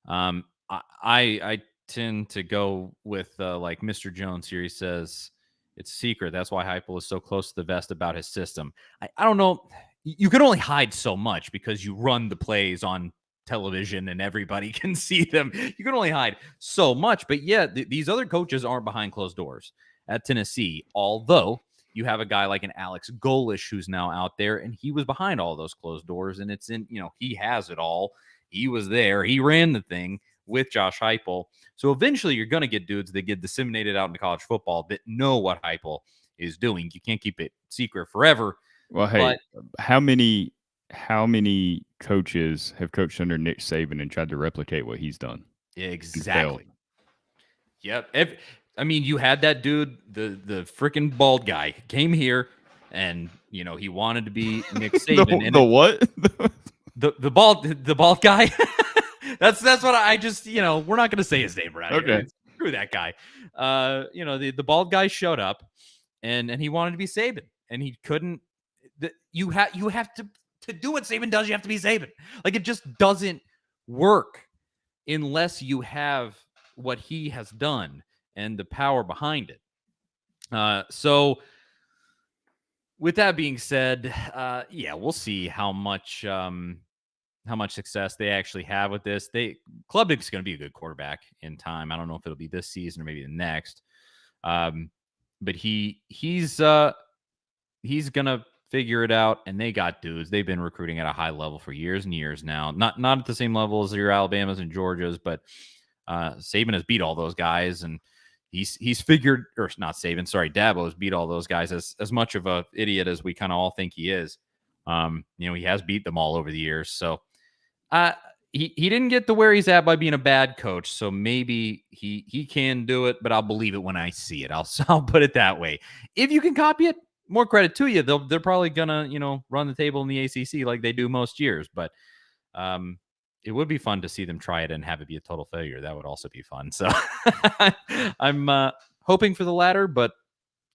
I tend to go with like Mr. Jones here. He says it's a secret. That's why Heupel is so close to the vest about his system. I don't know. You can only hide so much because you run the plays on television and everybody can see them. You can only hide so much. But yeah, these other coaches aren't behind closed doors at Tennessee, although you have a guy like an Alex Golish who's now out there, and he was behind all those closed doors, and it's in, he has it all. He was there. He ran the thing with Josh Heupel. So eventually you're going to get dudes that get disseminated out into college football that know what Heupel is doing. You can't keep it secret forever. Well, hey, how many coaches have coached under Nick Saban and tried to replicate what he's done? Exactly. Yep. I mean, you had that dude, the freaking bald guy, came here, and he wanted to be Nick Saban. What? the bald guy. that's what I just we're not gonna say his name around okay. Here. Screw that guy. The bald guy showed up, and he wanted to be Saban, and he couldn't. You have to do what Saban does. You have to be Saban. Like, it just doesn't work unless you have what he has done and the power behind it. So with that being said, we'll see how much success they actually have with this. Klubnik's going to be a good quarterback in time. I don't know if it'll be this season or maybe the next. But he's going to figure it out, and they got dudes. They've been recruiting at a high level for years and years now. Not at the same level as your Alabamas and Georgias, but Saban has beat all those guys, and he's figured, or not Saban, sorry, Dabo has beat all those guys. As much of a idiot as we kind of all think he is. He has beat them all over the years. So he didn't get to where he's at by being a bad coach. So maybe he can do it, but I'll believe it when I see it. I'll put it that way. If you can copy it, more credit to you. They're probably gonna run the table in the ACC like they do most years. But It would be fun to see them try it and have it be a total failure. That would also be fun. So I'm hoping for the latter, but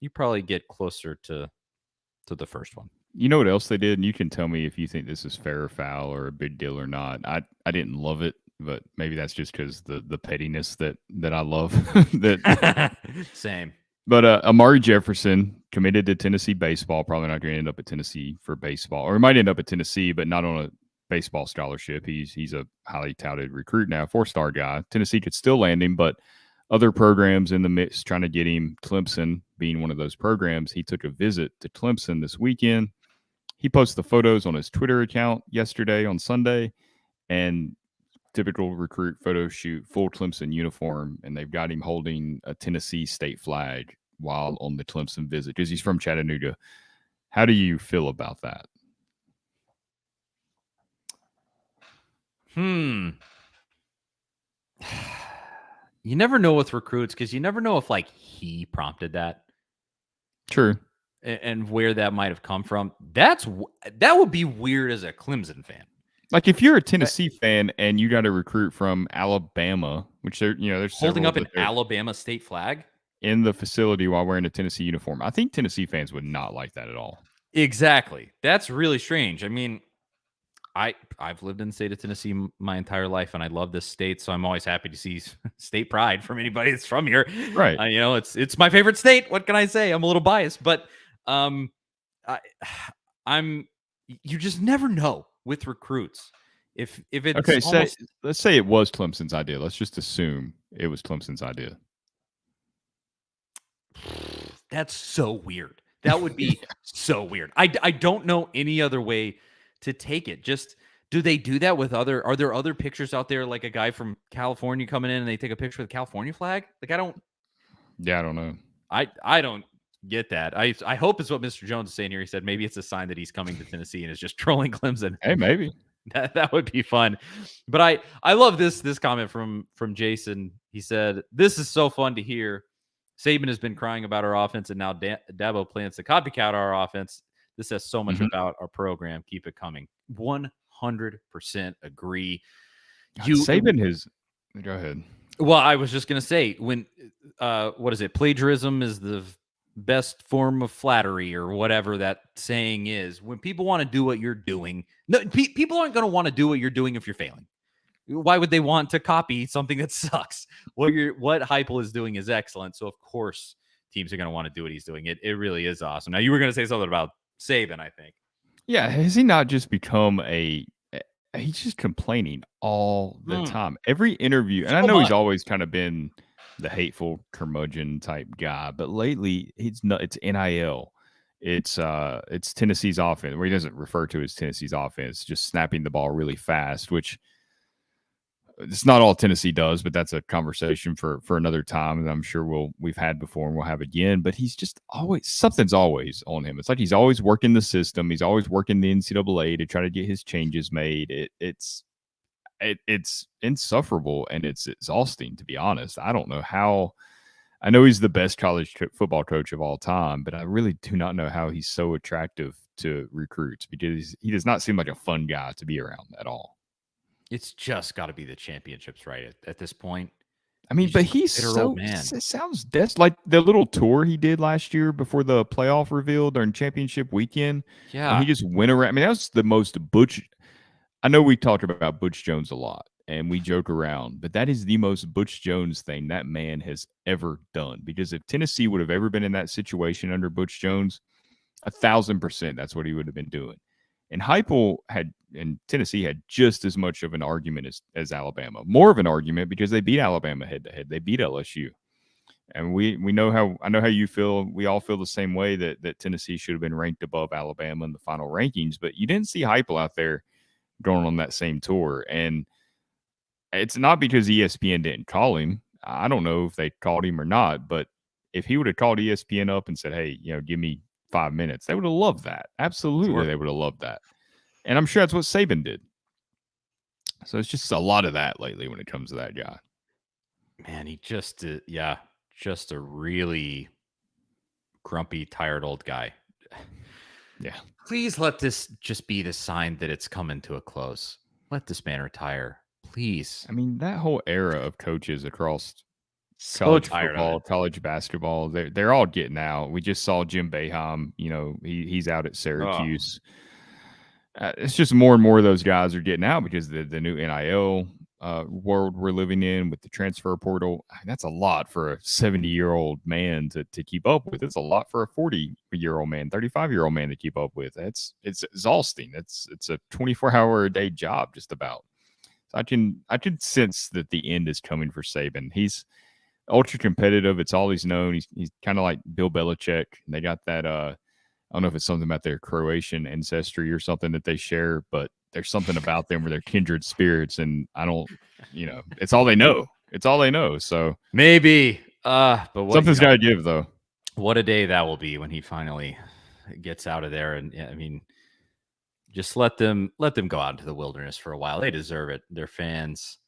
you probably get closer to the first one. You know what else they did? And you can tell me if you think this is fair or foul or a big deal or not. I didn't love it, but maybe that's just because the pettiness that I love. that Same. But Amari Jefferson committed to Tennessee baseball. Probably not going to end up at Tennessee for baseball, or he might end up at Tennessee, but not on a baseball scholarship. He's a highly touted recruit now, 4-star guy. Tennessee could still land him, but other programs in the mix trying to get him. Clemson being one of those programs. He took a visit to Clemson this weekend. He posted the photos on his Twitter account yesterday on Sunday, and typical recruit photo shoot, full Clemson uniform, and they've got him holding a Tennessee state flag while on the Clemson visit because he's from Chattanooga. How do you feel about that? You never know with recruits because you never know if like he prompted that. True. And where that might have come from. That would be weird as a Clemson fan. Like if you're a Tennessee fan and you got a recruit from Alabama, which they're holding up an Alabama state flag in the facility while wearing a Tennessee uniform. I think Tennessee fans would not like that at all. Exactly. That's really strange. I mean, I've lived in the state of Tennessee my entire life, and I love this state, so I'm always happy to see state pride from anybody that's from here. Right. It's my favorite state. What can I say? I'm a little biased, but you just never know with recruits. If it's okay, let's say it was Clemson's idea. Let's just assume it was Clemson's idea. That's so weird. That would be so weird. I don't know any other way to take it. Just do they do that with are there other pictures out there, like a guy from California coming in and they take a picture with the California flag? Like I don't know. I don't get that. I hope it's what Mr. Jones is saying here. He said maybe it's a sign that he's coming to Tennessee and is just trolling Clemson. Hey, maybe. That would be fun. But I love this comment from Jason. He said, "This is so fun to hear. Saban has been crying about our offense, and now Dabo plans to copycat our offense. This says so much about our program. Keep it coming." 100% agree. Saban has. Go ahead. Well, I was just gonna say when what is it? Plagiarism is the best form of flattery, or whatever that saying is. When people want to do what you're doing, no, people aren't going to want to do what you're doing if you're failing. Why would they want to copy something that sucks? What Heupel is doing is excellent, so of course teams are going to want to do what he's doing. It really is awesome. Now you were going to say something about Saban, I think. Yeah, has he not just become he's just complaining all the time, every interview, and I know he's always kind of been the hateful curmudgeon type guy, but lately it's NIL. It's Tennessee's offense, where he doesn't refer to it as Tennessee's offense, just snapping the ball really fast, which it's not all Tennessee does, but that's a conversation for another time that I'm sure we've had before and we'll have again. But he's just something's always on him. It's like he's always working the system. He's always working the NCAA to try to get his changes made. It's insufferable and it's exhausting, to be honest. I don't know how. I know he's the best college football coach of all time, but I really do not know how he's so attractive to recruits, because he does not seem like a fun guy to be around at all. It's just got to be the championships, right? At this point. I mean, but he's so man. It sounds like the little tour he did last year before the playoff reveal during championship weekend. Yeah. And he just went around. I mean, that was the most Butch. I know we talked about Butch Jones a lot and we joke around, but that is the most Butch Jones thing that man has ever done. Because if Tennessee would have ever been in that situation under Butch Jones, 1,000% that's what he would have been doing. And Heupel and Tennessee had just as much of an argument as Alabama. More of an argument because they beat Alabama head-to-head. They beat LSU. And I know how you feel. We all feel the same way that Tennessee should have been ranked above Alabama in the final rankings. But you didn't see Heupel out there going on that same tour. And it's not because ESPN didn't call him. I don't know if they called him or not. But if he would have called ESPN up and said, hey, give me 5 minutes, they would have loved that. Absolutely, sure. They would have loved that. And I'm sure that's what Saban did. So it's just a lot of that lately when it comes to that guy. Man, he just a really grumpy, tired old guy. Yeah. Please let this just be the sign that it's coming to a close. Let this man retire, please. I mean, that whole era of coaches across So college tired of football, it. college basketball, they're all getting out. We just saw Jim Boeheim, he's out at Syracuse. It's just more and more of those guys are getting out because the new NIL world we're living in with the transfer portal. That's a lot for a 70-year-old man to keep up with. It's a lot for a 40-year-old man, 35-year-old man to keep up with. It's exhausting. It's a 24-hour a day job just about. So I can sense that the end is coming for Saban. He's ultra competitive. It's all he's known. He's kind of like Bill Belichick. They got that I don't know if it's something about their Croatian ancestry or something that they share, but there's something about them where they're kindred spirits, and I don't, it's all they know. It's all they know. So maybe, but something's got to give, though. What a day that will be when he finally gets out of there. And I mean, just let them go out into the wilderness for a while. They deserve it. They're fans.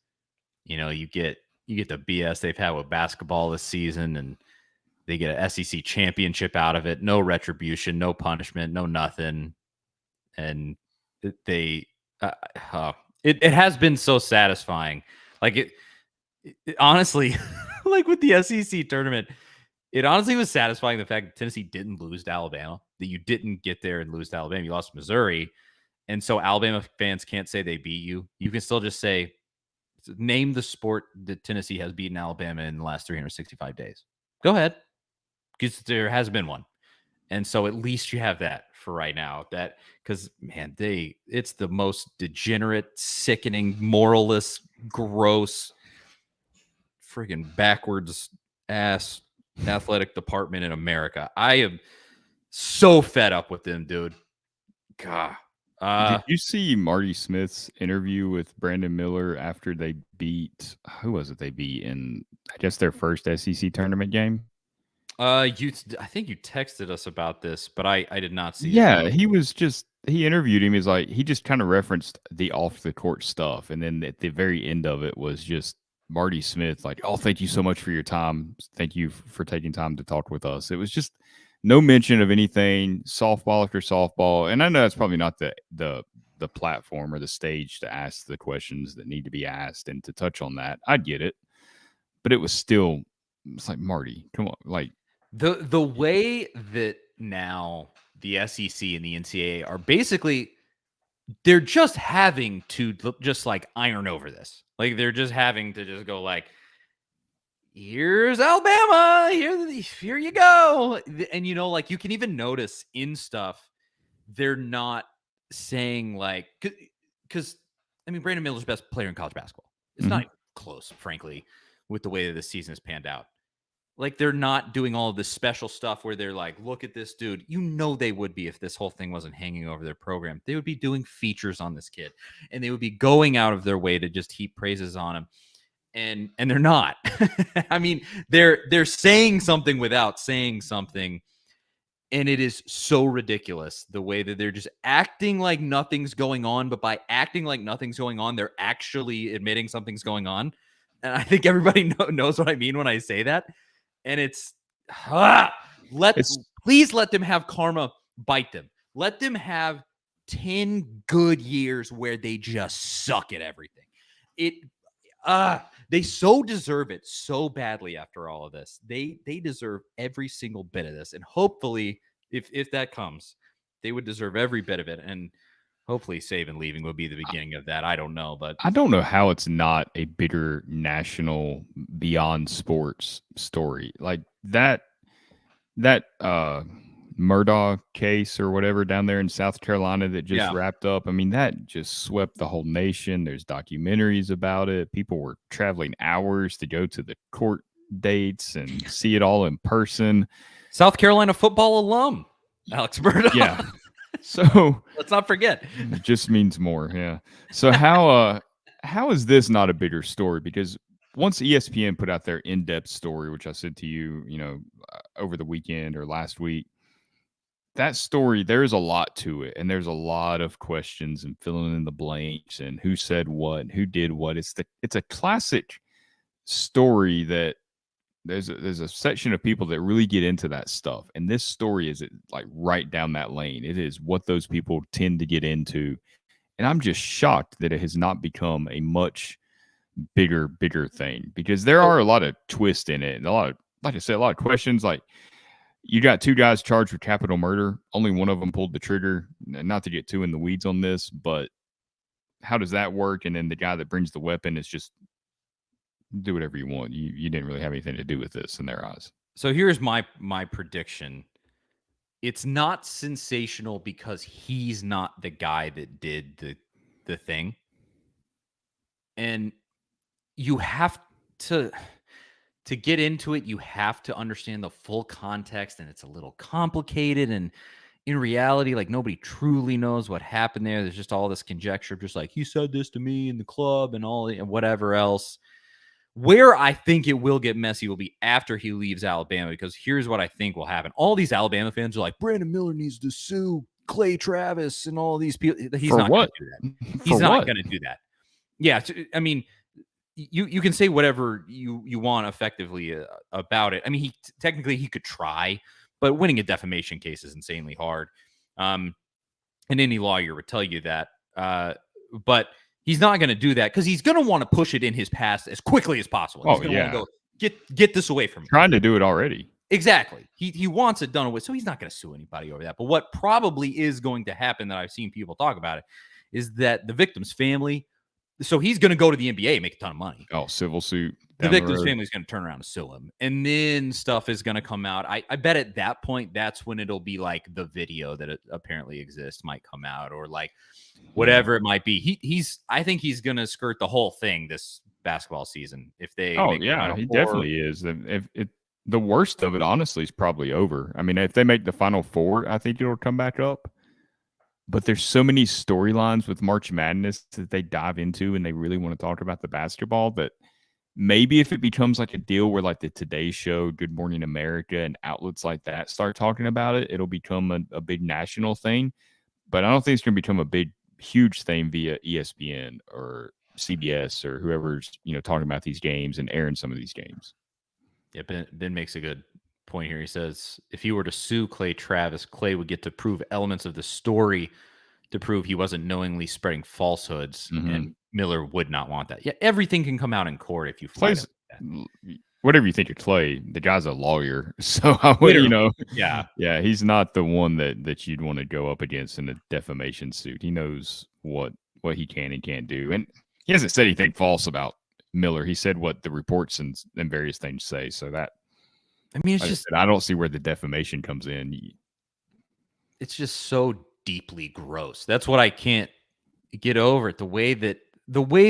You get the BS they've had with basketball this season, and they get an SEC championship out of it. No retribution, no punishment, no nothing. And it has been so satisfying. Like it honestly, like with the SEC tournament, it honestly was satisfying the fact that Tennessee didn't lose to Alabama, that you didn't get there and lose to Alabama. You lost to Missouri. And so Alabama fans can't say they beat you. You can still just say, name the sport that Tennessee has beaten Alabama in the last 365 days. Go ahead. Because there has been one. And so at least you have that for right now. That because man, it's the most degenerate, sickening, moralless, gross, friggin' backwards ass athletic department in America. I am so fed up with them, dude. God. Did you see Marty Smith's interview with Brandon Miller after they beat who was it? They beat in I guess their first SEC tournament game. I think you texted us about this, but I did not see. Yeah, he interviewed him. He's like he just kind of referenced the off the court stuff, and then at the very end of it was just Marty Smith like, "Oh, thank you so much for your time. Thank you for taking time to talk with us." It was just no mention of anything softball after softball, and I know that's probably not the platform or the stage to ask the questions that need to be asked and to touch on that. I get it, but it was still it's like Marty, come on, like. The way that now the SEC and the NCAA are basically they're just having to just like iron over this. Like they're just having to just go like, here's Alabama, here you go. And like you can even notice in stuff they're not saying like because I mean Brandon Miller's best player in college basketball. It's not close, frankly, with the way that this season has panned out. Like they're not doing all of this special stuff where they're like, look at this dude. They would be if this whole thing wasn't hanging over their program. They would be doing features on this kid, and they would be going out of their way to just heap praises on him. And they're not. I mean, they're saying something without saying something, and it is so ridiculous the way that they're just acting like nothing's going on. But by acting like nothing's going on, they're actually admitting something's going on. And I think everybody knows what I mean when I say that. And it's please let them have karma bite them. Let them have 10 good years where they just suck at everything. They so deserve it so badly after all of this. They deserve every single bit of this. And hopefully, if that comes, they would deserve every bit of it. And hopefully Saban leaving would be the beginning of that. I don't know, but I don't know how it's not a bigger national beyond sports story. Like that Murdaugh case or whatever down there in South Carolina that just wrapped up. I mean, that just swept the whole nation. There's documentaries about it. People were traveling hours to go to the court dates and see it all in person. South Carolina football alum, Alex Murdaugh. Yeah. So let's not forget. It just means more. Yeah. So how is this not a bigger story? Because once ESPN put out their in-depth story, which I said to you, over the weekend or last week, that story, there's a lot to it. And there's a lot of questions and filling in the blanks and who said what, and who did what. It's a classic story that there's a section of people that really get into that stuff. And this story is like right down that lane. It is what those people tend to get into. And I'm just shocked that it has not become a much bigger thing, because there are a lot of twists in it, and a lot of, like I said, a lot of questions. Like, you got 2 guys charged with capital murder. Only one of them pulled the trigger. Not to get too in the weeds on this, but how does that work? And then the guy that brings the weapon is just do whatever you want. You didn't really have anything to do with this in their eyes. So here's my prediction. It's not sensational because he's not the guy that did the thing. And you have to get into it, you have to understand the full context, and it's a little complicated. And in reality, like, nobody truly knows what happened there. There's just all this conjecture, just like, he said this to me in the club and all and whatever else. Where I think it will get messy will be after he leaves Alabama, because here's what I think will happen. All these Alabama fans are like, Brandon Miller needs to sue Clay Travis and all these people. He's not going to do that. He's not going to do that. Yeah, I mean, you can say whatever you want effectively about it. I mean, technically he could try, but winning a defamation case is insanely hard. And any lawyer would tell you that. But he's not going to do that because he's going to want to push it in his past as quickly as possible. He's going to want to go get this away from him. Trying to do it already. Exactly. He wants it done away, so he's not going to sue anybody over that. But what probably is going to happen, that I've seen people talk about it, is that the victim's family. So he's going to go to the NBA and make a ton of money. Oh, civil suit. The victim's family is going to turn around and sue him. And then stuff is going to come out. I bet at that point, that's when it'll be like the video that apparently exists might come out, or like whatever it might be. I think he's going to skirt the whole thing this basketball season. If they, he definitely is. The worst of it, honestly, is probably over. I mean, if they make the Final Four, I think it'll come back up. But there's so many storylines with March Madness that they dive into, and they really want to talk about the basketball, that maybe if it becomes like a deal where like the Today Show, Good Morning America, and outlets like that start talking about it, it'll become a big national thing. But I don't think it's going to become a big, huge thing via ESPN or CBS or whoever's, talking about these games and airing some of these games. Yeah, Ben makes a good point here. He says if he were to sue Clay Travis, Clay would get to prove elements of the story to prove he wasn't knowingly spreading falsehoods, and Miller would not want that. Yeah, everything can come out in court if you fight it. Whatever you think of Clay, the guy's a lawyer, so I would, yeah, he's not the one that you'd want to go up against in a defamation suit. He knows what he can and can't do, and he hasn't said anything false about Miller. He said what the reports and various things say. So that, I mean, it's I don't see where the defamation comes in. It's just so deeply gross. That's what I can't get over. It the way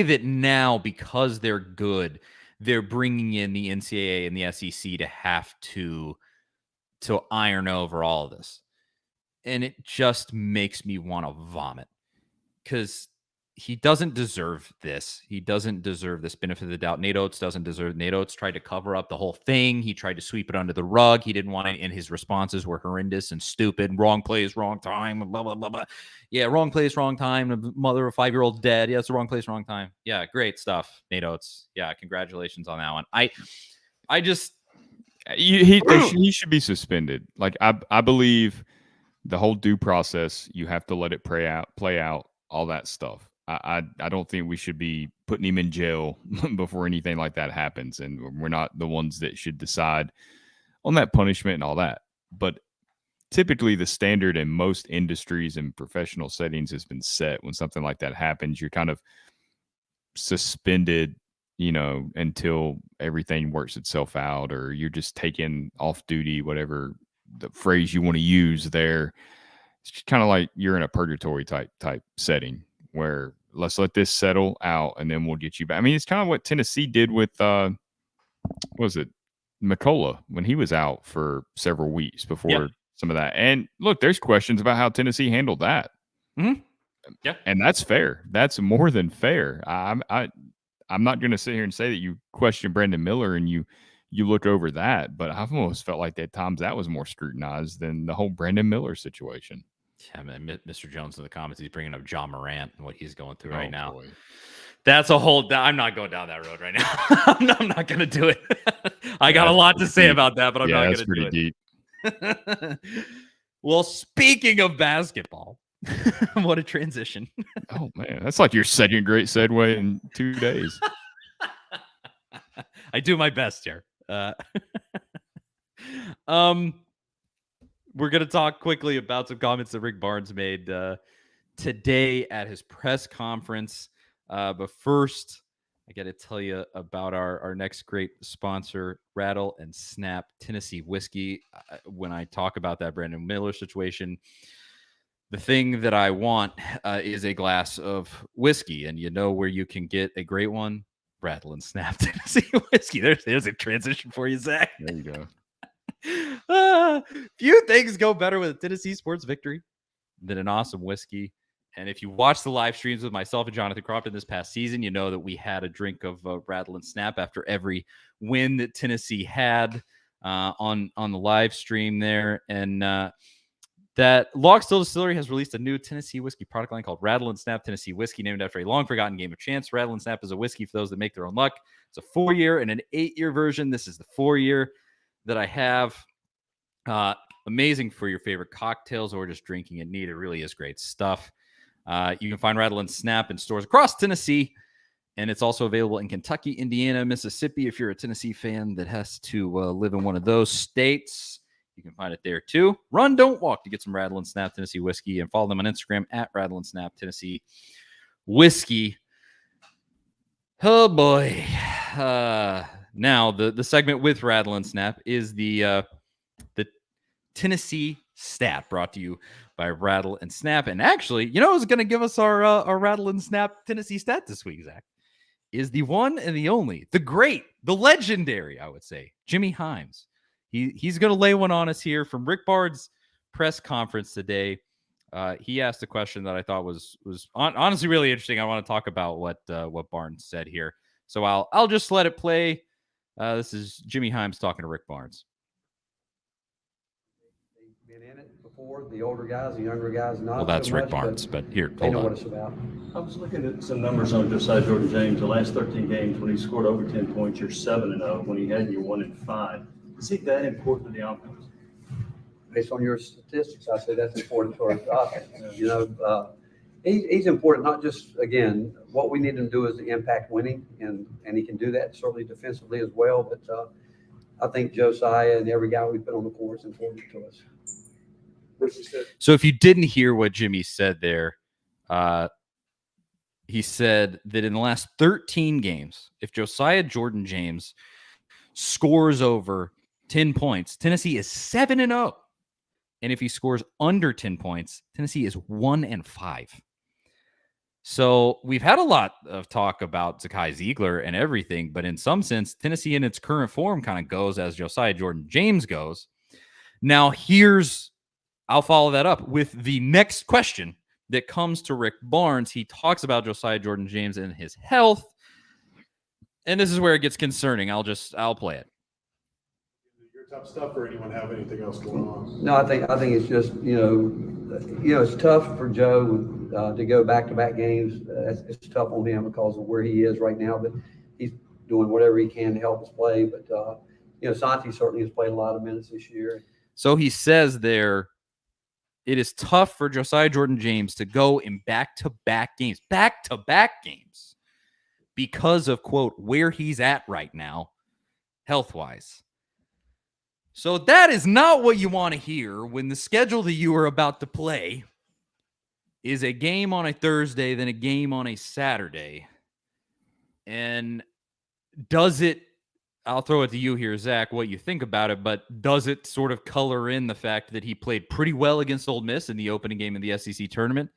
that now, because they're good, they're bringing in the NCAA and the SEC to have to iron over all of this, and it just makes me want to vomit, because he doesn't deserve this. He doesn't deserve this benefit of the doubt. Nate Oates doesn't deserve. Nate Oates tried to cover up the whole thing. He tried to sweep it under the rug. He didn't want it, and his responses were horrendous and stupid. Wrong place, wrong time, blah, blah, blah, blah. Yeah, wrong place, wrong time. The mother of a 5-year-old dead. Yeah, it's the wrong place, wrong time. Yeah, great stuff, Nate Oates. Yeah, congratulations on that one. I just... He should be suspended. Like, I believe the whole due process, you have to let it play out, all that stuff. I don't think we should be putting him in jail before anything like that happens. And we're not the ones that should decide on that punishment and all that. But typically the standard in most industries and professional settings has been set. When something like that happens, you're kind of suspended, until everything works itself out, or you're just taken off duty, whatever the phrase you want to use there. It's kind of like you're in a purgatory type setting where let's let this settle out and then we'll get you back. I mean, it's kind of what Tennessee did with, what was it, McCullough, when he was out for several weeks before some of that. And look, there's questions about how Tennessee handled that. Mm-hmm. Yeah. And that's fair. That's more than fair. I'm not going to sit here and say that you question Brandon Miller and you look over that, but I've almost felt like at times that was more scrutinized than the whole Brandon Miller situation. Yeah, man, Mr. Jones in the comments, he's bringing up John Morant and what he's going through right now. Boy. That's a whole... I'm not going down that road right now. I'm not going to do it. I got a lot to say about that, but I'm not going to do it. That's pretty deep. Well, speaking of basketball, What a transition. Oh, man. That's like your second great segue in 2 days. I do my best here. We're going to talk quickly about some comments that Rick Barnes made today at his press conference. But first, I got to tell you about our next great sponsor, Rattle and Snap Tennessee Whiskey. When I talk about that Brandon Miller situation, the thing that I want is a glass of whiskey. And you know where you can get a great one? Rattle and Snap Tennessee Whiskey. There's a transition for you, Zach. There you go. Few things go better with a Tennessee sports victory than an awesome whiskey. And if you watch the live streams with myself and Jonathan Crompton this past season, you know that we had a drink of Rattle and Snap after every win that Tennessee had on the live stream there. And that Log Still Distillery has released a new Tennessee whiskey product line called Rattle and Snap Tennessee Whiskey, named after a long-forgotten game of chance. Rattle and Snap is a whiskey for those that make their own luck. It's a 4-year and an 8-year version. This is the 4-year that I have. Amazing for your favorite cocktails or just drinking it neat. It really is great stuff. You can find Rattle and Snap in stores across Tennessee, and it's also available in Kentucky, Indiana, Mississippi. If you're a Tennessee fan that has to live in one of those states, you can find it there too. Run, don't walk to get some Rattle and Snap Tennessee Whiskey, and follow them on Instagram at Rattle and Snap Tennessee Whiskey. Oh boy. Now the segment with Rattle and Snap is the Tennessee Stat, brought to you by Rattle and Snap. And actually, you know who's going to give us our Rattle and Snap Tennessee Stat this week, Zach? Is the one and the only, the great, the legendary, I would say, Jimmy Himes. He's going to lay one on us here from Rick Barnes' press conference today. He asked a question that I thought was honestly really interesting. I want to talk about what Barnes said here. So I'll just let it play. This is Jimmy Himes talking to Rick Barnes. Been in it before, the older guys, the younger guys, not. Well, that's so Rick much, Barnes, but here, they know hold what on. it's about. I was looking at some numbers on Josiah Jordan-James. The last 13 games, when he scored over 10 points, you're 7-0. When he had, you're 1-5. Is he that important to the offense? Based on your statistics, I say that's important to our offense. You know, he's important, not just, again, what we need him to do is the impact winning, and he can do that certainly defensively as well. But I think Josiah and every guy we put on the court is important to us. So if you didn't hear what Jimmy said there, he said that in the last 13 games, if Josiah Jordan-James scores over 10 points, Tennessee is 7-0. And if he scores under 10 points, Tennessee is 1-5. So we've had a lot of talk about Zakai Ziegler and everything, but in some sense, Tennessee in its current form kind of goes as Josiah Jordan-James goes. Now I'll follow that up with the next question that comes to Rick Barnes. He talks about Josiah Jordan-James and his health, and this is where it gets concerning. I'll play it. Your top stuff, or anyone have anything else going on? No, I think it's just, you know, it's tough for Joe to go back-to-back games. It's tough on him because of where he is right now, but he's doing whatever he can to help us play. But, you know, Santi certainly has played a lot of minutes this year. So he says there, it is tough for Josiah Jordan-James to go in back-to-back games, because of, quote, where he's at right now, health-wise. So that is not what you want to hear when the schedule that you are about to play is a game on a Thursday, then a game on a Saturday. And does it, I'll throw it to you here, Zach, what you think about it, but does it sort of color in the fact that he played pretty well against Ole Miss in the opening game of the SEC tournament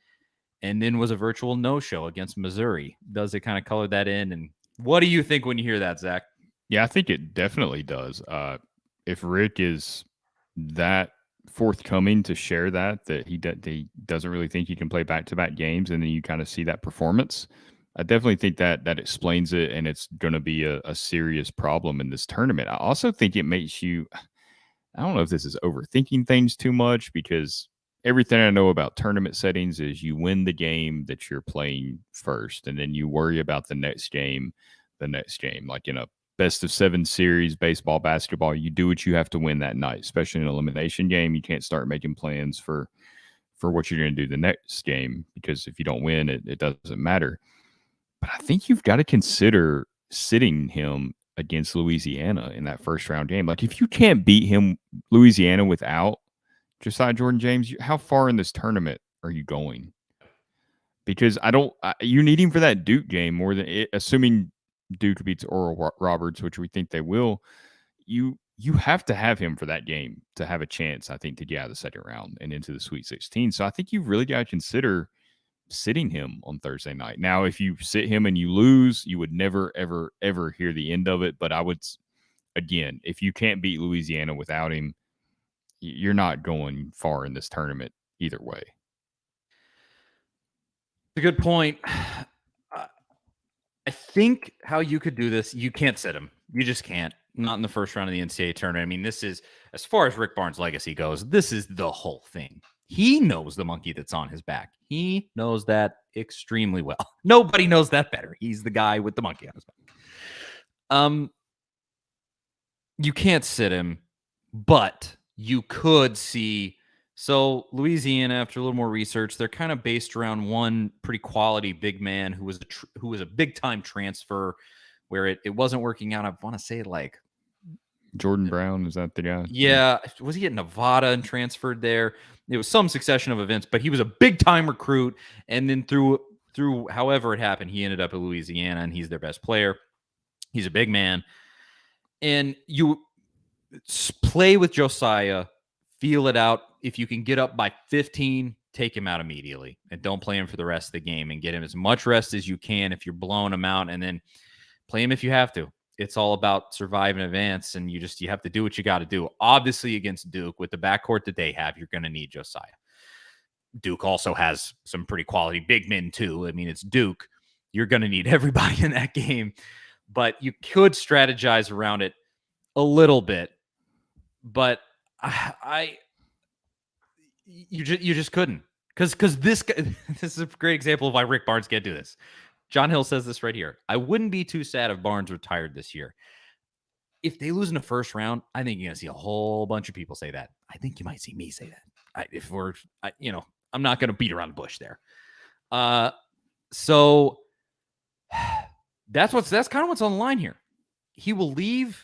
and then was a virtual no-show against Missouri? Does it kind of color that in? And what do you think when you hear that, Zach? Yeah, I think it definitely does. If Rick is that forthcoming to share that he doesn't really think he can play back-to-back games, and then you kind of see that performance, I definitely think that explains it, and it's going to be a serious problem in this tournament. I also think it makes you, I don't know if this is overthinking things too much, because everything I know about tournament settings is you win the game that you're playing first, and then you worry about the next game. Like in a best-of-7 series, baseball, basketball, you do what you have to win that night, especially in an elimination game. You can't start making plans for for what you're going to do the next game, because if you don't win, it doesn't matter. But I think you've got to consider sitting him against Louisiana in that first round game. Like, if you can't beat Louisiana without Josiah Jordan-James, how far in this tournament are you going? Because you need him for that Duke game more than assuming Duke beats Oral Roberts, which we think they will. You have to have him for that game to have a chance, I think, to get out of the second round and into the Sweet 16. So I think you've really got to consider sitting him on Thursday night. Now, if you sit him and you lose, you would never, ever, ever hear the end of it. But I would, again, if you can't beat Louisiana without him, you're not going far in this tournament either way. A good point. I think how you could do this, you can't sit him. You just can't. Not in the first round of the NCAA tournament. I mean, this is, as far as Rick Barnes' legacy goes, this is the whole thing. He knows the monkey that's on his back. He knows that extremely well. Nobody knows that better. He's the guy with the monkey on his back. You can't sit him, but you could see. So Louisiana, after a little more research, they're kind of based around one pretty quality big man who was a big time transfer, where it wasn't working out. I want to say like Jordan Brown, is that the guy? Yeah. Was he at Nevada and transferred there? It was some succession of events, but he was a big time recruit. And then through however it happened, he ended up at Louisiana, and he's their best player. He's a big man. And you play with Josiah, feel it out. If you can get up by 15, take him out immediately and don't play him for the rest of the game, and get him as much rest as you can if you're blowing him out, and then play him if you have to. It's all about survive and advance, and you have to do what you got to do. Obviously, against Duke, with the backcourt that they have, you're going to need Josiah. Duke also has some pretty quality big men too. I mean, it's Duke. You're going to need everybody in that game, but you could strategize around it a little bit. But you just couldn't, because this is a great example of why Rick Barnes can't do this. John Hill says this right here. I wouldn't be too sad if Barnes retired this year. If they lose in the first round, I think you're going to see a whole bunch of people say that. I think you might see me say that. I'm not going to beat around the bush there. So that's kind of what's on the line here. He will leave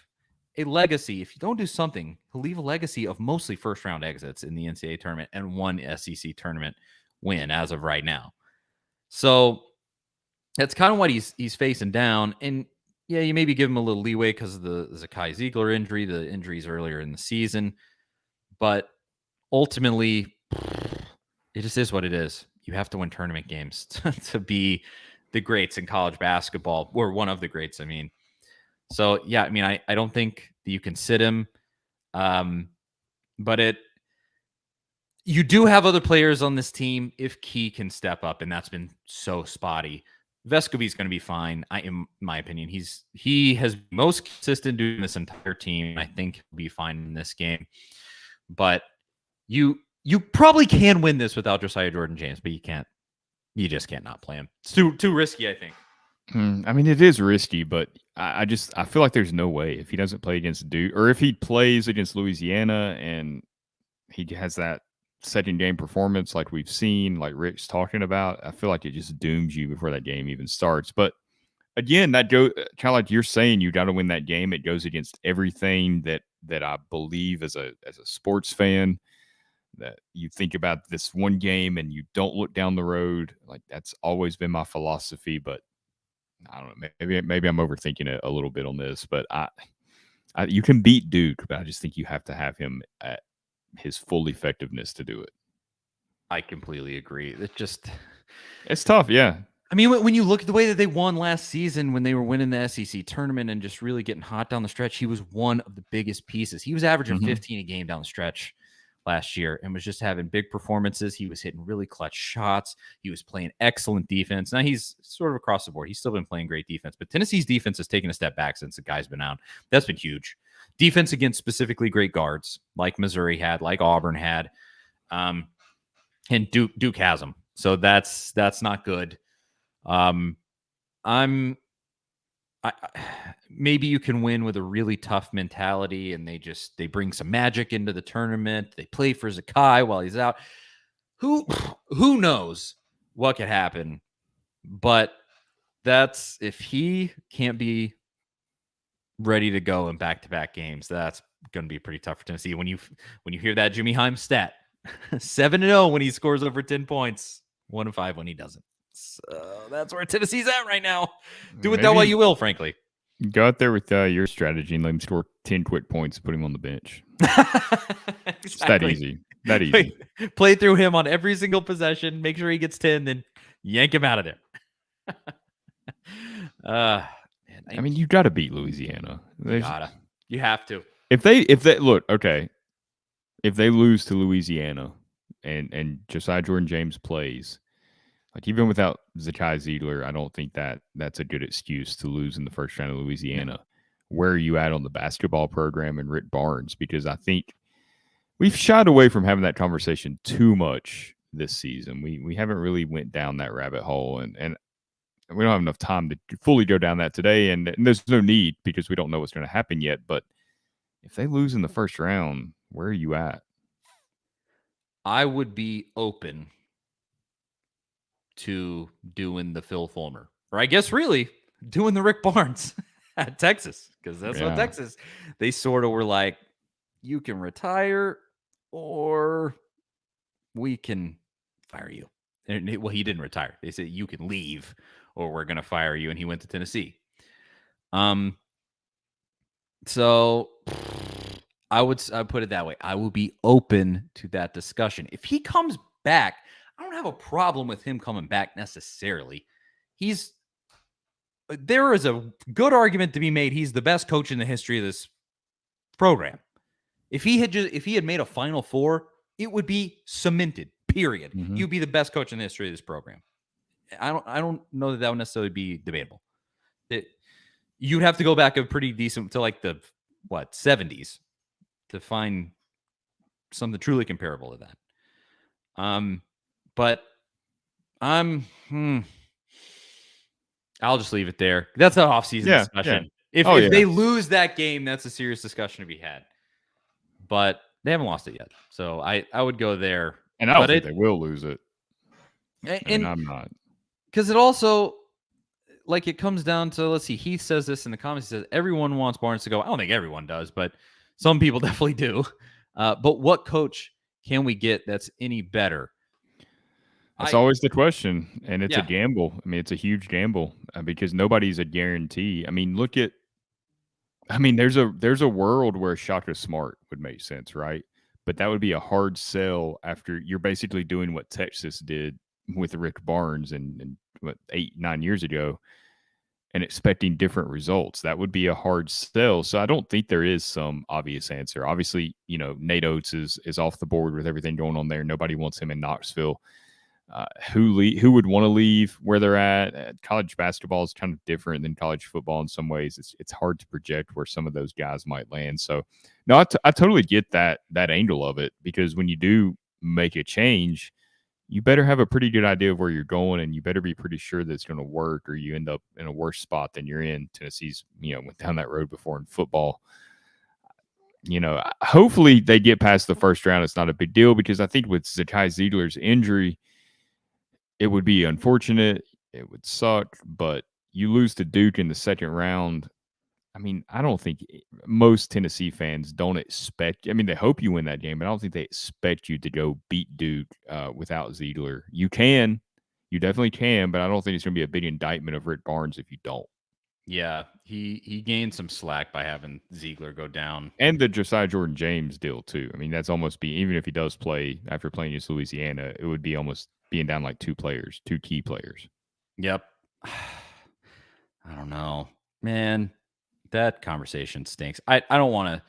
a legacy. If you don't do something, he'll leave a legacy of mostly first round exits in the NCAA tournament and one SEC tournament win as of right now. So that's kind of what he's facing down. And yeah, you maybe give him a little leeway because of the Zakai Ziegler injury, the injuries earlier in the season. But ultimately, it just is what it is. You have to win tournament games to be the greats in college basketball, or one of the greats, I mean. So, yeah, I mean, I don't think that you can sit him. But you do have other players on this team if Key can step up, and that's been so spotty. Vescovi's going to be fine, in my opinion. He has most consistent doing this entire team. I think he'll be fine in this game. But you probably can win this without Josiah Jordan-James, but you can't. You just can't not play him. It's too risky, I think. I mean, it is risky, but I feel like there's no way if he doesn't play against Duke, or if he plays against Louisiana and he has that second game performance like we've seen, like Rick's talking about, I feel like it just dooms you before that game even starts. But again, that goes kind of like you're saying, you got to win that game. It goes against everything that I believe as a sports fan, that you think about this one game and you don't look down the road. Like, that's always been my philosophy, but I don't know, maybe I'm overthinking it a little bit on this, but you can beat Duke, but I just think you have to have him at his full effectiveness to do it. I completely agree. It's tough, yeah. I mean, when you look at the way that they won last season, when they were winning the SEC tournament and just really getting hot down the stretch, he was one of the biggest pieces. He was averaging 15 a game down the stretch last year and was just having big performances. He was hitting really clutch shots. He was playing excellent defense. Now he's sort of across the board. He's still been playing great defense, but Tennessee's defense has taken a step back since the guy's been out. That's been huge. Defense against specifically great guards like Missouri had, like Auburn had, and Duke has them. So that's not good. Maybe you can win with a really tough mentality, and they bring some magic into the tournament. They play for Zakai while he's out. Who knows what could happen? But that's if he can't be ready to go in back-to-back games, that's going to be pretty tough for Tennessee. When you hear that Jimmy Himes stat, 7-0 when he scores over 10 points, 1-5 when he doesn't. So that's where Tennessee's at right now. Do with that what you will, frankly. Go out there with your strategy and let him score 10 quick points, put him on the bench. Exactly. It's that easy. That easy. Play through him on every single possession, make sure he gets 10, then yank him out of there. I mean, you got to beat Louisiana. You have to. If they look, okay, if they lose to Louisiana and Josiah Jordan-James plays, like even without Zakai Ziegler, I don't think that's a good excuse to lose in the first round of Louisiana. Yeah. Where are you at on the basketball program and Rick Barnes? Because I think we've shied away from having that conversation too much this season. We haven't really went down that rabbit hole, and we don't have enough time to fully go down that today, and there's no need because we don't know what's going to happen yet. But if they lose in the first round, where are you at? I would be open to doing the Phil Fulmer, or I guess really doing the Rick Barnes at Texas, because that's what Texas, they sort of were like, you can retire or we can fire you. And well, he didn't retire. They said you can leave or we're going to fire you. And he went to Tennessee. So I'd put it that way. I will be open to that discussion. If he comes back, I don't have a problem with him coming back necessarily. There is a good argument to be made. He's the best coach in the history of this program. If he had made a Final Four, it would be cemented. Period. Mm-hmm. You'd be the best coach in the history of this program. I don't know that would necessarily be debatable. You'd have to go back a pretty decent to like the 70s to find something truly comparable to that. But I'll just leave it there. That's an off-season discussion. Yeah. If they lose that game, that's a serious discussion to be had. But they haven't lost it yet. So I would go there. And I don't think they will lose it. And I'm not. Because it also, like, it comes down to, let's see, Heath says this in the comments. He says, everyone wants Barnes to go. I don't think everyone does, but some people definitely do. But what coach can we get that's any better? That's always the question, and it's a gamble. I mean, it's a huge gamble because nobody's a guarantee. I mean, there's a world where Shaka Smart would make sense, right? But that would be a hard sell after you're basically doing what Texas did with Rick Barnes and 8-9 years ago and expecting different results. That would be a hard sell. So I don't think there is some obvious answer. Obviously, Nate Oates is off the board with everything going on there. Nobody wants him in Knoxville. Who would want to leave where they're at? College basketball is kind of different than college football in some ways. It's hard to project where some of those guys might land. So, no, I totally get that angle of it, because when you do make a change, you better have a pretty good idea of where you're going, and you better be pretty sure that it's going to work, or you end up in a worse spot than you're in. Tennessee's, went down that road before in football. Hopefully they get past the first round. It's not a big deal, because I think with Zakai Ziegler's injury, it would be unfortunate. It would suck, but you lose to Duke in the second round. I mean, I don't think most Tennessee fans don't expect. I mean, they hope you win that game, but I don't think they expect you to go beat Duke without Ziegler. You definitely can, but I don't think it's going to be a big indictment of Rick Barnes if you don't. Yeah, he gained some slack by having Ziegler go down. And the Josiah Jordan-James deal, too. I mean, that's almost even if he does play after playing against Louisiana, it would be almost being down like two key players. Yep. I don't know, man. That conversation stinks. I don't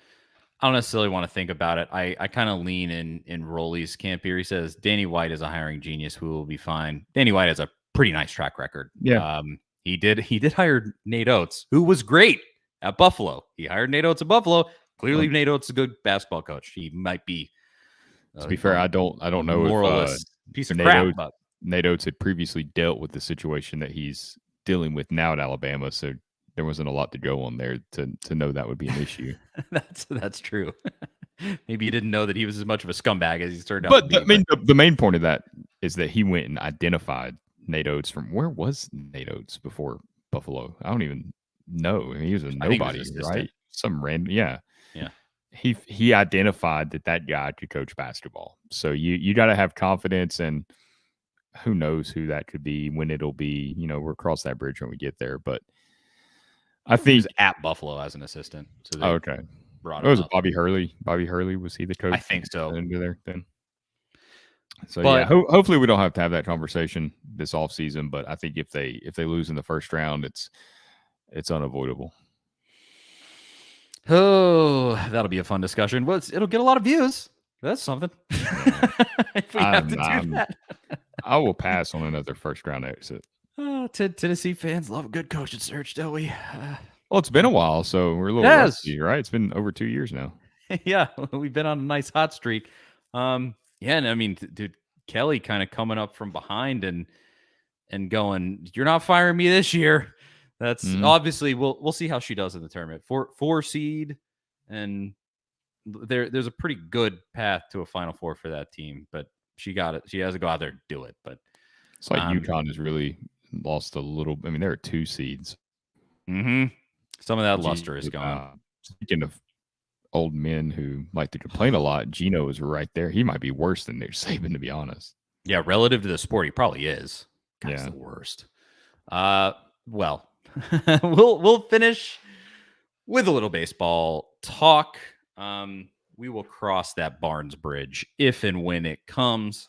necessarily want to think about it. I kind of lean in Rolly's camp here. He says Danny White is a hiring genius who will be fine. Danny White has a pretty nice track record. Yeah. He did hire Nate Oates, who was great at Buffalo. He hired Nate Oates at Buffalo. Clearly, Nate Oates is a good basketball coach. He might be. To be fair, I don't know if piece of Nate crap. Oates, Nate Oates had previously dealt with the situation that he's dealing with now at Alabama, so there wasn't a lot to go on there to know that would be an issue. That's true. Maybe he didn't know that he was as much of a scumbag as he's turned out But to be. I mean, the main point of that is that he went and identified Nate Oates from where was Nate Oates before Buffalo? I don't even know. I mean, he was a nobody, right? Some random, yeah. He identified that guy could coach basketball. So you got to have confidence, and who knows who that could be, when it'll be. We'll cross that bridge when we get there. But I think he was at Buffalo as an assistant. So okay. Brought was it Bobby Hurley? Bobby Hurley, was he the coach? I think so. Into there then. So yeah, hopefully we don't have to have that conversation this offseason. But I think if they lose in the first round, it's unavoidable. Oh, that'll be a fun discussion. Well, it'll get a lot of views. That's something. If we have to do that. I will pass on another first round exit. Tennessee fans love a good coaching search, don't we? Well, it's been a while, so we're a little rusty, right? It's been over 2 years now. Yeah, we've been on a nice hot streak. And I mean, dude, Kelly kind of coming up from behind and going, "You're not firing me this year." That's obviously we'll see how she does in the tournament. 4 seed, and there's a pretty good path to a Final Four for that team. But she got it. She has to go out there and do it. But it's like UConn has really lost a little. I mean, there are 2 seeds. Mm-hmm. Some of that luster is gone. Speaking of old men who like to complain a lot, Gino is right there. He might be worse than Nick Saban, to be honest. Yeah, relative to the sport, he probably is. That's the worst. Well, we'll finish with a little baseball talk. We will cross that Barnes Bridge if and when it comes.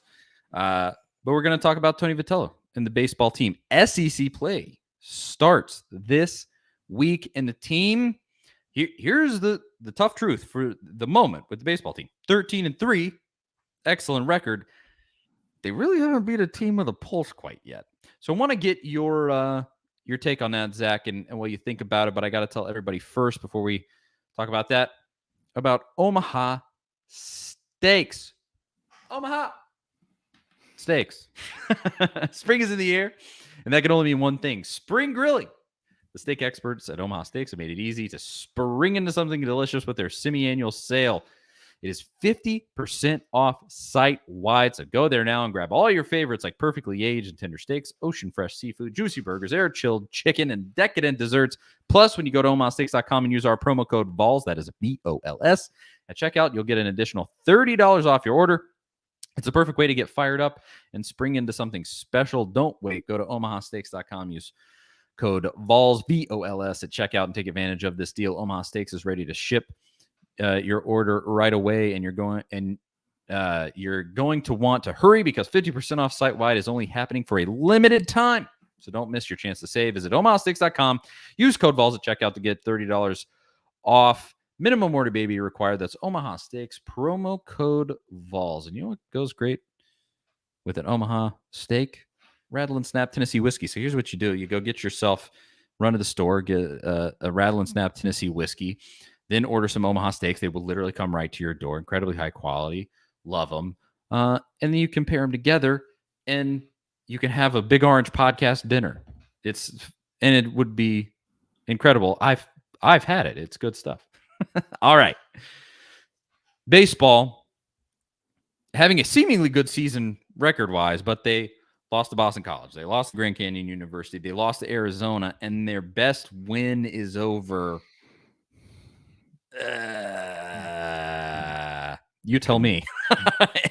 But we're going to talk about Tony Vitello and the baseball team. SEC play starts this week, and the team, here's the tough truth for the moment with the baseball team. 13-3, excellent record. They really haven't beat a team with a pulse quite yet. So I want to get your take on that, Zach, and what you think about it. But I got to tell everybody first before we talk about that, about Omaha Steaks. Omaha Steaks. Spring is in the air, and that can only mean one thing: spring grilling. The steak experts at Omaha Steaks have made it easy to spring into something delicious with their semi-annual sale. It is 50% off site-wide, so go there now and grab all your favorites like perfectly aged and tender steaks, ocean fresh seafood, juicy burgers, air-chilled chicken, and decadent desserts. Plus, when you go to omahasteaks.com and use our promo code VOLS, that is VOLS, at checkout, you'll get an additional $30 off your order. It's a perfect way to get fired up and spring into something special. Don't wait. Go to omahasteaks.com, use code VOLS, VOLS, at checkout and take advantage of this deal. Omaha Steaks is ready to ship your order right away, and you're going to want to hurry because 50% off site-wide is only happening for a limited time. So don't miss your chance to save. Visit omahasteaks.com. Use code VOLS at checkout to get $30 off. Minimum order baby required. That's Omaha Steaks, promo code VOLS. And you know what goes great with an Omaha steak? Rattle and Snap Tennessee whiskey. So here's what you do. You go get yourself, run to the store, get a Rattle and Snap Tennessee whiskey, then order some Omaha Steaks. They will literally come right to your door. Incredibly high quality. Love them. And then you can pair them together, and you can have a Big Orange podcast dinner. And it would be incredible. I've had it. It's good stuff. All right. Baseball having a seemingly good season record-wise, but they lost to Boston College. They lost to Grand Canyon University. They lost to Arizona, and their best win is over. You tell me.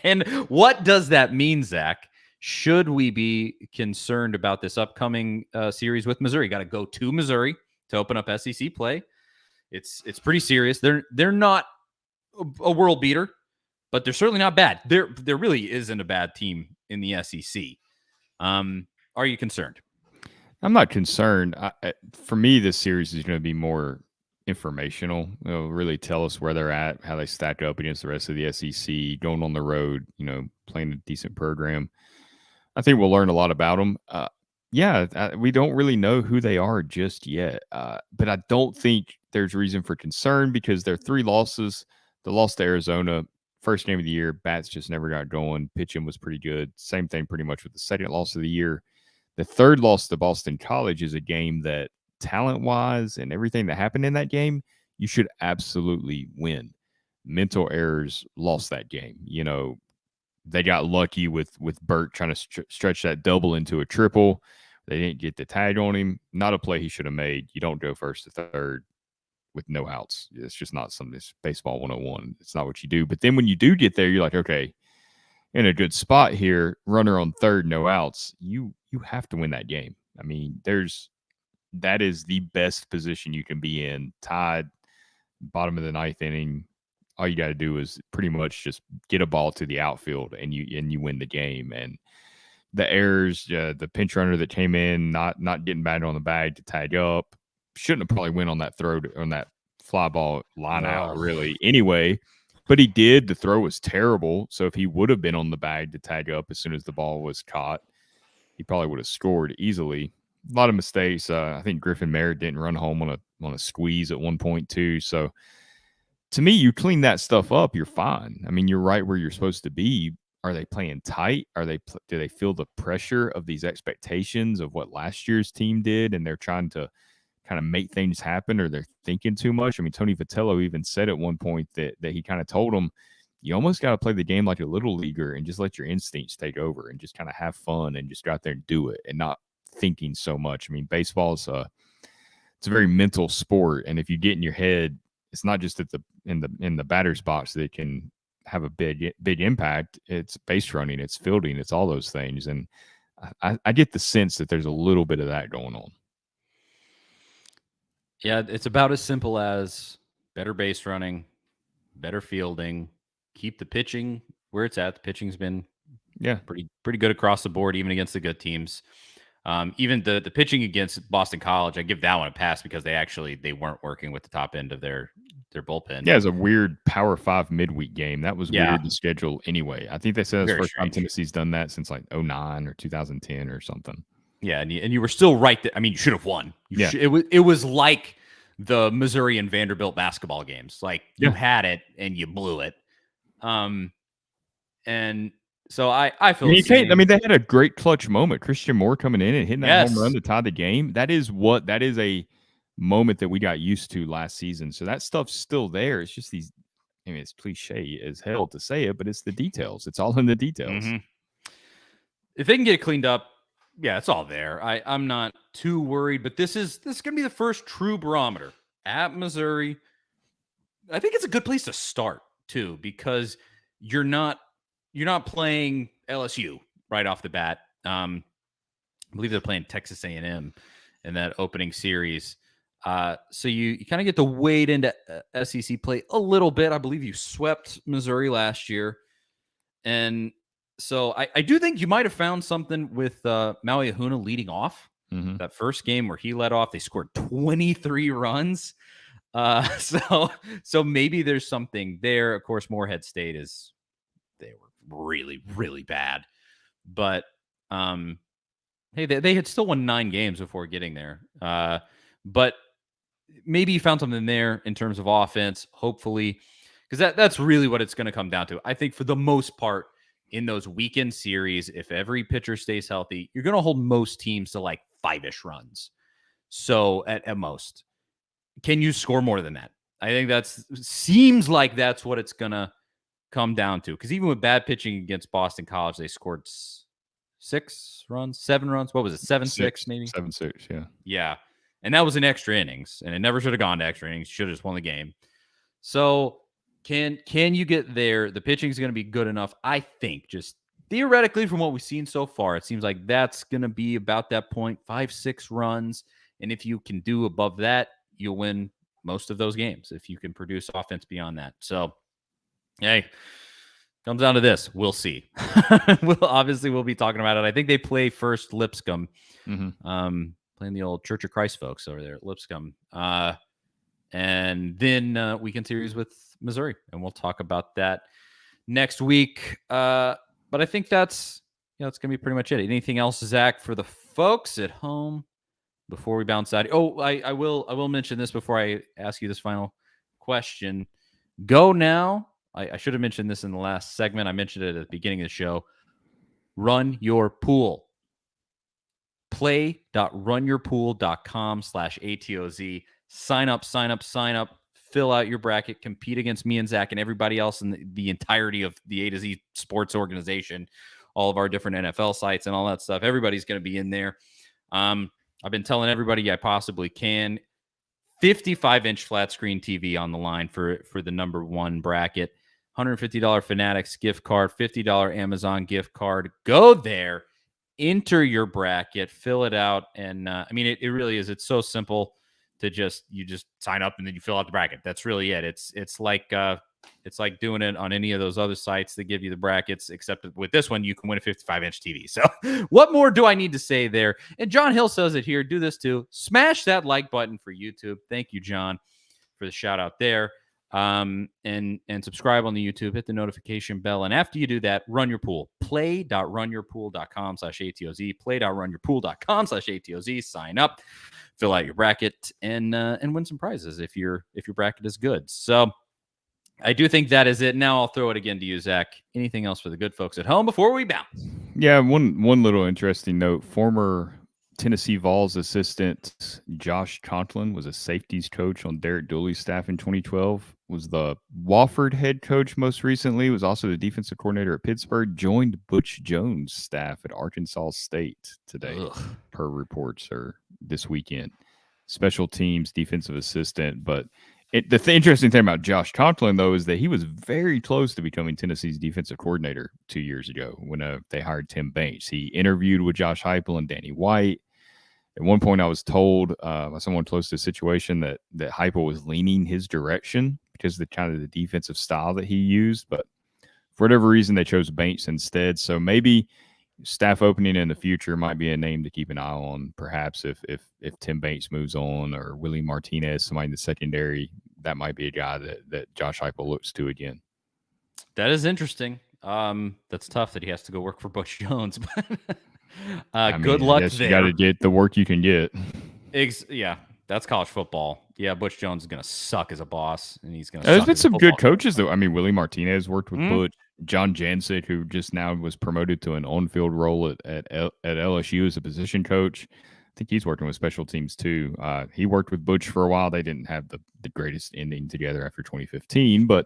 And what does that mean, Zach? Should we be concerned about this upcoming series with Missouri? Got to go to Missouri to open up SEC play. It's pretty serious. They're not a world beater, but they're certainly not bad. There really isn't a bad team in the SEC. Are you concerned? I'm not concerned. For me, this series is going to be more informational. It'll really tell us where they're at, how they stack up against the rest of the SEC, going on the road, playing a decent program. I think we'll learn a lot about them. We don't really know who they are just yet. But I don't think there's reason for concern because their 3 losses, the loss to Arizona, first game of the year, bats just never got going. Pitching was pretty good. Same thing pretty much with the second loss of the year. The third loss to Boston College is a game that talent-wise and everything that happened in that game, you should absolutely win. mental errors lost that game. They got lucky with Burt trying to stretch that double into a triple. They didn't get the tag on him. Not a play he should have made. You don't go first to third with no outs. It's just not something. It's baseball 101. It's not what you do. But then when you do get there, you're like, okay, in a good spot here, runner on third, no outs. You have to win that game. I mean, that is the best position you can be in. Tied, bottom of the ninth inning. All you got to do is pretty much just get a ball to the outfield and you win the game. And the errors, the pinch runner that came in, not getting batted on the bag to tag up, shouldn't have probably went on that throw on that fly ball line out really anyway. But he did. The throw was terrible. So if he would have been on the bag to tag up as soon as the ball was caught, he probably would have scored easily. A lot of mistakes. I think Griffin Merritt didn't run home on a squeeze at one point too. So to me, you clean that stuff up, you're fine. I mean, you're right where you're supposed to be. Are they playing tight? Do they feel the pressure of these expectations of what last year's team did, and they're trying to kind of make things happen, or they're thinking too much? I mean, Tony Vitello even said at one point that he kind of told them, you almost got to play the game like a little leaguer and just let your instincts take over and just kind of have fun and just go out there and do it and not thinking so much. I mean, baseball is it's a very mental sport, and if you get in your head, it's not just in the batter's box that it can have a big impact. It's base running, it's fielding, it's all those things, and I get the sense that there's a little bit of that going on. Yeah, it's about as simple as better base running, better fielding, keep the pitching where it's at. The pitching's been pretty good across the board, even against the good teams. Even the pitching against Boston College, I give that one a pass because they weren't working with the top end of their bullpen. Yeah, it's a weird Power 5 midweek game. That was weird to schedule anyway. I think they said it's the first time Tennessee's done that since like 2009 or 2010 or something. Yeah, and you were still right there. I mean, you should have won. It was like the Missouri and Vanderbilt basketball games. Like you had it and you blew it. And so I feel they had a great clutch moment. Christian Moore coming in and hitting that home run to tie the game. That is a moment that we got used to last season. So that stuff's still there. It's just these, I mean, it's cliche as hell to say it, but it's the details. It's all in the details. Mm-hmm. If they can get it cleaned up, yeah, it's all there. I'm not too worried, but this is going to be the first true barometer at Missouri. I think it's a good place to start too, because you're not playing LSU right off the bat. I believe they're playing Texas A&M in that opening series. So you kind of get to wade into SEC play a little bit. I believe you swept Missouri last year. And so I do think you might have found something with Maui Ahuna leading off. Mm-hmm. That first game where he led off, they scored 23 runs. So maybe there's something there. Of course, Morehead State they were really, really bad. But hey, they had still won 9 games before getting there. But maybe you found something there in terms of offense, hopefully, because that's really what it's going to come down to. I think for the most part in those weekend series, if every pitcher stays healthy, you're going to hold most teams to like 5-ish runs. So at most, can you score more than that? I think seems like that's what it's going to come down to. Because even with bad pitching against Boston College, they scored 7 runs. What was it? 7-6 maybe? 7-6, yeah. Yeah. And that was in extra innings, and it never should have gone to extra innings. Should have just won the game. So can you get there? The pitching is going to be good enough, I think. Just theoretically, from what we've seen so far, it seems like that's going to be about that point, 5-6 runs. And if you can do above that, you'll win most of those games if you can produce offense beyond that. So, hey, comes down to this. We'll see. We'll be talking about it. I think they play first Lipscomb. Mm-hmm. Playing the old Church of Christ folks over there at Lipscomb. And then weekend series with Missouri. And we'll talk about that next week. But I think that's going to be pretty much it. Anything else, Zach, for the folks at home before we bounce out? Oh, I will mention this before I ask you this final question. Go now. I should have mentioned this in the last segment. I mentioned it at the beginning of the show. Run your pool. Play.runyourpool.com/ATOZ. Sign up. fill out your bracket, compete against me and Zach and everybody else in the entirety of the A to Z sports organization, all of our different NFL sites and all that stuff. Everybody's going to be in there. I've been telling everybody I possibly can. 55-inch flat screen TV on the line for the number one bracket. $150 Fanatics gift card, $50 Amazon gift card. Go there, enter your bracket, fill it out, and it really is. It's so simple to just sign up and then you fill out the bracket. That's really it. It's like doing it on any of those other sites that give you the brackets, except with this one you can win a 55-inch TV. So what more do I need to say there? And John Hill says it here. Do this too. Smash that like button for YouTube. Thank you, John, for the shout out there. And subscribe on the YouTube, hit the notification bell. And after you do that, run your pool. Play.runyourpool.com/ATOZ. Play.runyourpool.com/ATOZ. Sign up, fill out your bracket, and win some prizes if your bracket is good. So I do think that is it. Now I'll throw it again to you, Zach. Anything else for the good folks at home before we bounce? Yeah, one little interesting note. Former Tennessee Vols assistant Josh Conklin was a safeties coach on Derek Dooley's staff in 2012. Was the Wofford head coach most recently. Was also the defensive coordinator at Pittsburgh. Joined Butch Jones' staff at Arkansas State today, per reports, or this weekend. Special teams defensive assistant. But the interesting thing about Josh Conklin, though, is that he was very close to becoming Tennessee's defensive coordinator 2 years ago when they hired Tim Banks. He interviewed with Josh Heupel and Danny White. At one point, I was told by someone close to the situation that Heupel was leaning his direction because of the defensive style that he used. But for whatever reason, they chose Banks instead. So maybe staff opening in the future might be a name to keep an eye on. Perhaps if Tim Banks moves on, or Willie Martinez, somebody in the secondary, that might be a guy that Josh Heupel looks to again. That is interesting. That's tough that he has to go work for Butch Jones. But good luck there. You got to get the work you can get. Yeah, that's college football. Yeah, Butch Jones is going to suck as a boss, and he's going to. There's been some good coaches though. I mean, Willie Martinez worked with Butch. John Jancic, who just now was promoted to an on-field role at LSU as a position coach. I think he's working with special teams too. He worked with Butch for a while. They didn't have the greatest ending together after 2015, but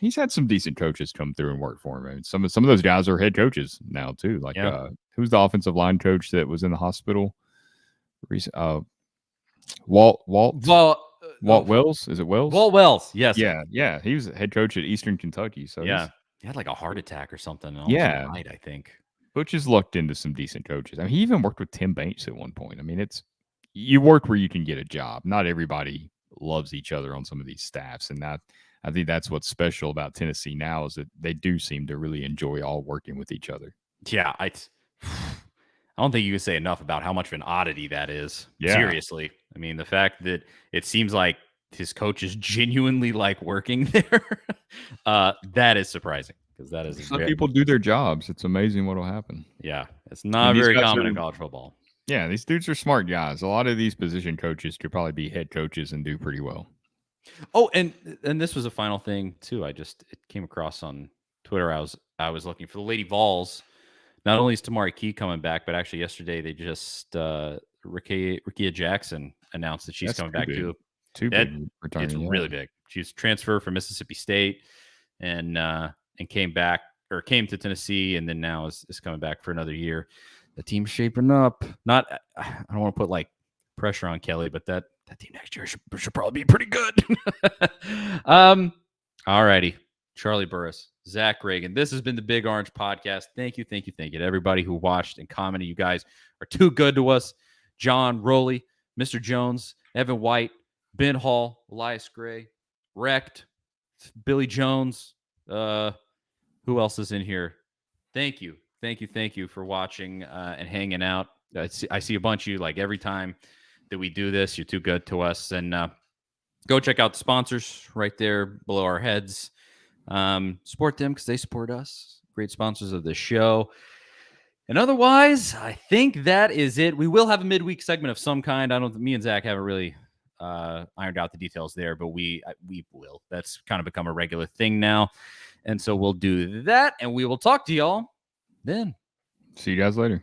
he's had some decent coaches come through and work for him. I mean, some of those guys are head coaches now too. Like who's the offensive line coach that was in the hospital? Walt Wells. Is it Wells? Walt Wells. Yes. Yeah. He was head coach at Eastern Kentucky. So he had like a heart attack or something. Yeah, died, I think. Butch has lucked into some decent coaches. I mean, he even worked with Tim Banks at one point. I mean, you work where you can get a job. Not everybody loves each other on some of these staffs, and I think that's what's special about Tennessee now is that they do seem to really enjoy all working with each other. Yeah, I don't think you can say enough about how much of an oddity that is. Yeah. Seriously. I mean, the fact that it seems like his coaches genuinely like working there, that is surprising, because that is some people do their jobs. It's amazing what will happen. Yeah, it's not very common in college football. Yeah, these dudes are smart guys. A lot of these position coaches could probably be head coaches and do pretty well. Oh, and this was a final thing too. It came across on Twitter. I was looking for the Lady Vols. Not only is Tamari Key coming back, but actually yesterday they just Rickea Jackson announced that she's coming back too. It's really big. She's transferred from Mississippi State and came to Tennessee, and then now is coming back for another year. The team's shaping up. I don't want to put like pressure on Kelly, but that team next year should probably be pretty good. All righty. Charlie Burris, Zach Reagan. This has been the Big Orange Podcast. Thank you to everybody who watched and commented. You guys are too good to us. John Rowley, Mr. Jones, Evan White, Ben Hall, Elias Gray, Wrecked, Billy Jones. Who else is in here? Thank you for watching and hanging out. I see a bunch of you like every time that we do this. You're too good to us. And go check out the sponsors right there below our heads. Support them because they support us. Great sponsors of the show. And otherwise, I think that is it. We will have a midweek segment of some kind. Me and Zach haven't really ironed out the details there, but we will. That's kind of become a regular thing now. And so we'll do that, and we will talk to y'all then. See you guys later.